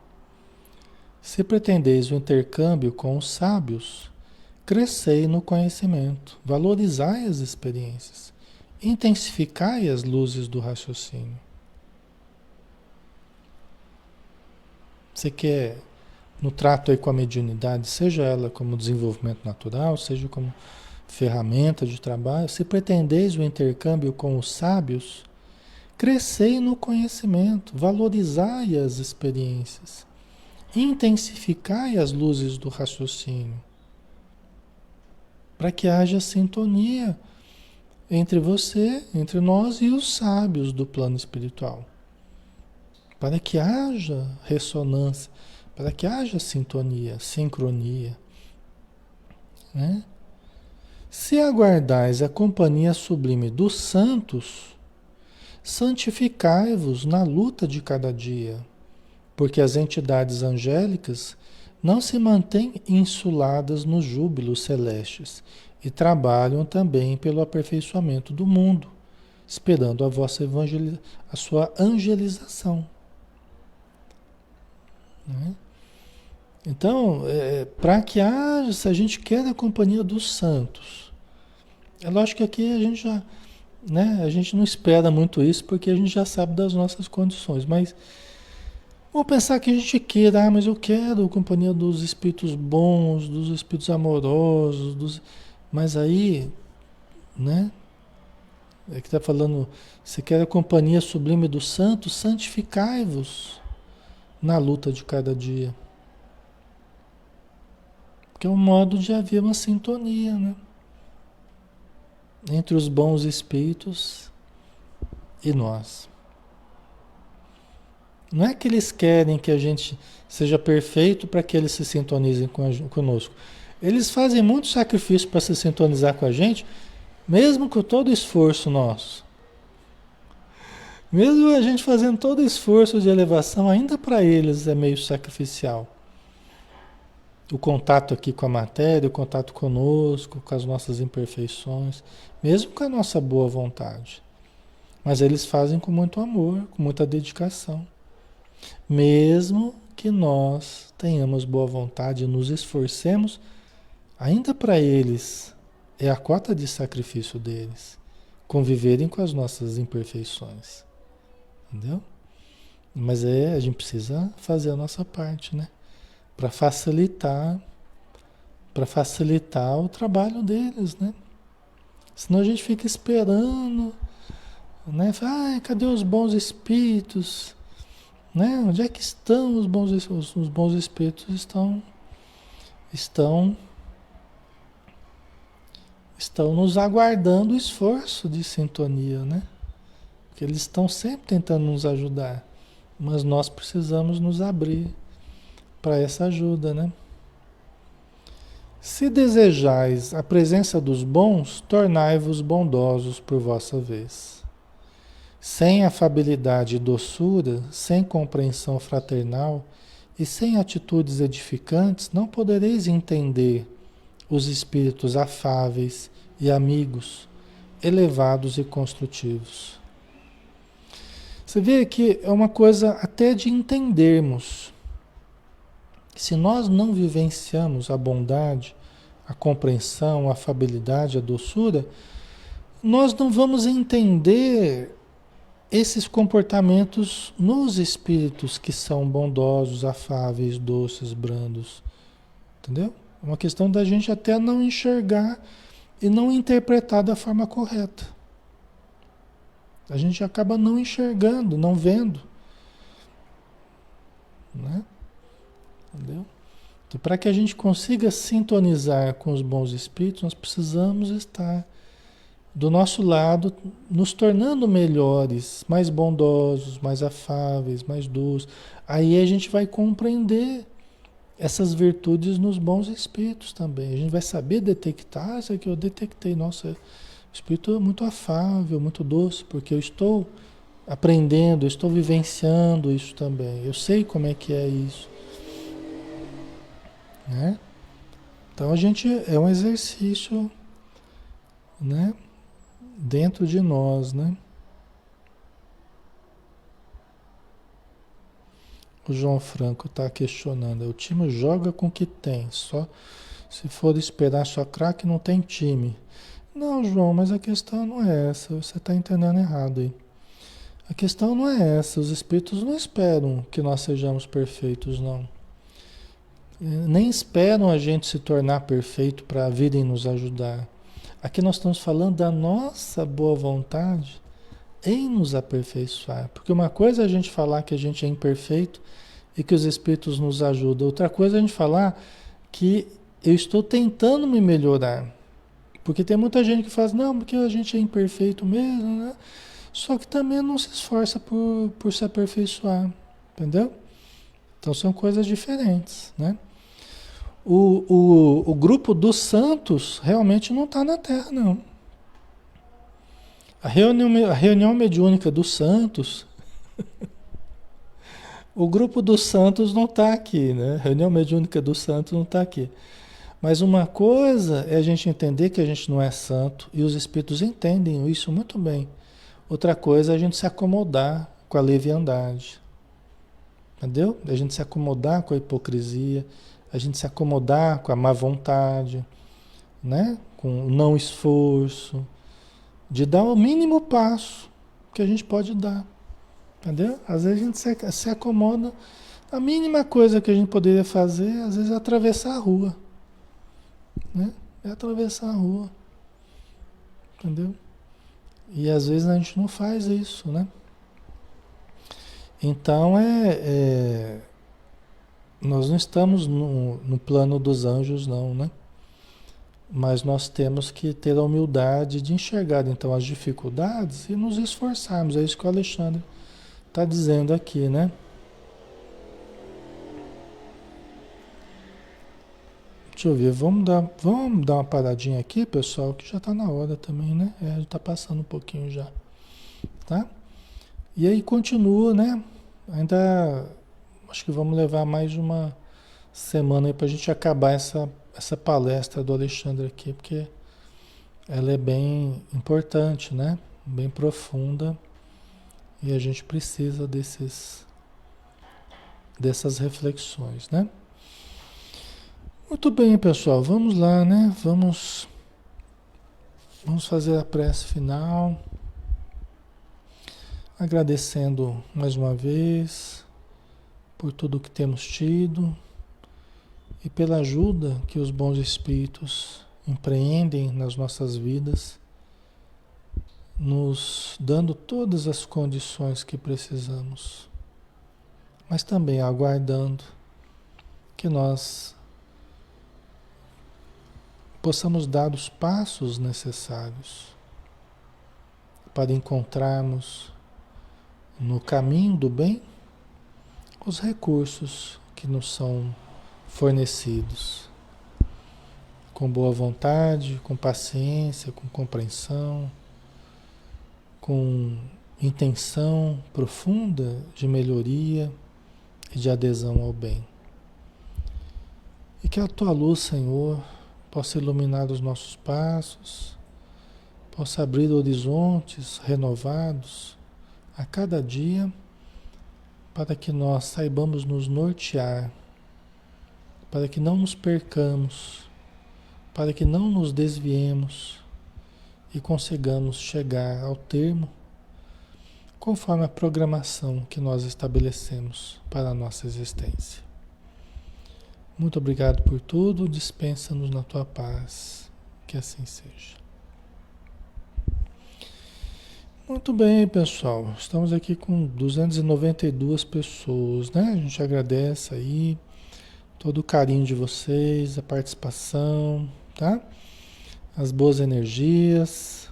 Se pretendeis o intercâmbio com os sábios, crescei no conhecimento, valorizai as experiências, intensificai as luzes do raciocínio. Você quer, no trato aí com a mediunidade, seja ela como desenvolvimento natural, seja como ferramenta de trabalho, se pretendeis o intercâmbio com os sábios, crescei no conhecimento, valorizai as experiências, intensificai as luzes do raciocínio, para que haja sintonia entre você, entre nós e os sábios do plano espiritual. Para que haja ressonância, para que haja sintonia, sincronia, né? Se aguardais a companhia sublime dos santos, santificai-vos na luta de cada dia, porque as entidades angélicas não se mantêm insuladas nos júbilos celestes e trabalham também pelo aperfeiçoamento do mundo, esperando a vossa a sua angelização. Né? Então, para que haja, se a gente quer a companhia dos santos, é lógico que aqui a gente já, né, a gente não espera muito isso, porque a gente já sabe das nossas condições, mas vamos pensar que a gente queira, mas eu quero a companhia dos espíritos bons, dos espíritos amorosos, mas aí, né, É que está falando, se quer a companhia sublime dos santos, santificai-vos na luta de cada dia. Que é um modo de haver uma sintonia, né? Entre os bons espíritos e nós. Não é que eles querem que a gente seja perfeito para que eles se sintonizem conosco. Eles fazem muito sacrifício para se sintonizar com a gente, mesmo com todo o esforço nosso. Mesmo a gente fazendo todo o esforço de elevação, ainda para eles é meio sacrificial. O contato aqui com a matéria, o contato conosco, com as nossas imperfeições, mesmo com a nossa boa vontade. Mas eles fazem com muito amor, com muita dedicação. Mesmo que nós tenhamos boa vontade e nos esforcemos, ainda para eles é a cota de sacrifício deles, conviverem com as nossas imperfeições. Entendeu? Mas a gente precisa fazer a nossa parte, né? Para facilitar o trabalho deles, né? Senão a gente fica esperando, né? Ai, cadê os bons espíritos? Né? Onde é que estão os bons espíritos? Estão nos aguardando o esforço de sintonia, né? Porque eles estão sempre tentando nos ajudar, mas nós precisamos nos abrir para essa ajuda, né? Se desejais a presença dos bons, tornai-vos bondosos por vossa vez. Sem afabilidade e doçura, sem compreensão fraternal e sem atitudes edificantes, não podereis entender os espíritos afáveis e amigos, elevados e construtivos. Você vê que é uma coisa até de entendermos. Se nós não vivenciamos a bondade, a compreensão, a afabilidade, a doçura, nós não vamos entender esses comportamentos nos espíritos que são bondosos, afáveis, doces, brandos. Entendeu? É uma questão da gente até não enxergar e não interpretar da forma correta. A gente acaba não enxergando, não vendo. Né? Entendeu? Então, para que a gente consiga sintonizar com os bons espíritos, nós precisamos estar do nosso lado, nos tornando melhores, mais bondosos, mais afáveis, mais doces. Aí a gente vai compreender essas virtudes nos bons espíritos também. A gente vai saber detectar, isso aqui eu detectei, nossa, o espírito é muito afável, muito doce, porque eu estou aprendendo, eu estou vivenciando isso também. Eu sei como é que é isso. Né? Então a gente é um exercício, né, dentro de nós, né? O João Franco está questionando. O time joga com o que tem. Só se for esperar só craque não tem time. Não, João, mas a questão não é essa. Você está entendendo errado aí. A questão não é essa. Os espíritos não esperam que nós sejamos perfeitos, não. Nem esperam a gente se tornar perfeito para virem nos ajudar. Aqui nós estamos falando da nossa boa vontade em nos aperfeiçoar. Porque uma coisa é a gente falar que a gente é imperfeito e que os espíritos nos ajudam. Outra coisa é a gente falar que eu estou tentando me melhorar. Porque tem muita gente que fala, não, porque a gente é imperfeito mesmo, né? Só que também não se esforça por se aperfeiçoar. Entendeu? Então são coisas diferentes, né? O grupo dos santos realmente não está na Terra, não. A reunião mediúnica dos santos, o grupo dos santos não está aqui, né? A reunião mediúnica dos santos não está aqui. Mas uma coisa é a gente entender que a gente não é santo, e os espíritos entendem isso muito bem. Outra coisa é a gente se acomodar com a leviandade. Entendeu? A gente se acomodar com a hipocrisia, a gente se acomodar com a má vontade, né? Com o não esforço, de dar o mínimo passo que a gente pode dar. Entendeu? Às vezes a gente se acomoda. A mínima coisa que a gente poderia fazer, às vezes, é atravessar a rua. Né? É atravessar a rua. Entendeu? E às vezes a gente não faz isso, né? Então nós não estamos no plano dos anjos, não, né? Mas nós temos que ter a humildade de enxergar então as dificuldades e nos esforçarmos. É isso que o Alexandre está dizendo aqui, né? Deixa eu ver, vamos dar uma paradinha aqui, pessoal, que já está na hora também, né? Já está passando um pouquinho já, tá? E aí continua, né? Ainda acho que vamos levar mais uma semana aí para a gente acabar essa palestra do Alexandre aqui, porque ela é bem importante, né? Bem profunda e a gente precisa dessas reflexões, né? Muito bem, pessoal, vamos lá, né? Vamos fazer a prece final, agradecendo mais uma vez por tudo que temos tido e pela ajuda que os bons espíritos empreendem nas nossas vidas, nos dando todas as condições que precisamos, mas também aguardando que nós possamos dar os passos necessários para encontrarmos no caminho do bem os recursos que nos são fornecidos, com boa vontade, com paciência, com compreensão, com intenção profunda de melhoria e de adesão ao bem. E que a tua luz, Senhor, possa iluminar os nossos passos, possa abrir horizontes renovados a cada dia, para que nós saibamos nos nortear, para que não nos percamos, para que não nos desviemos e consigamos chegar ao termo conforme a programação que nós estabelecemos para a nossa existência. Muito obrigado por tudo, dispensa-nos na tua paz, que assim seja. Muito bem, pessoal, estamos aqui com 292 pessoas, né? A gente agradece aí todo o carinho de vocês, a participação, tá? As boas energias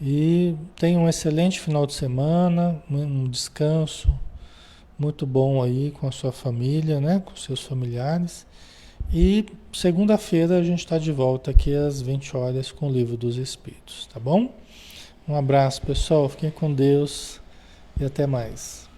e tenham um excelente final de semana, um descanso muito bom aí com a sua família, né? Com seus familiares. E segunda-feira a gente está de volta aqui às 20 horas com o Livro dos Espíritos, tá bom? Um abraço, pessoal. Fiquem com Deus e até mais.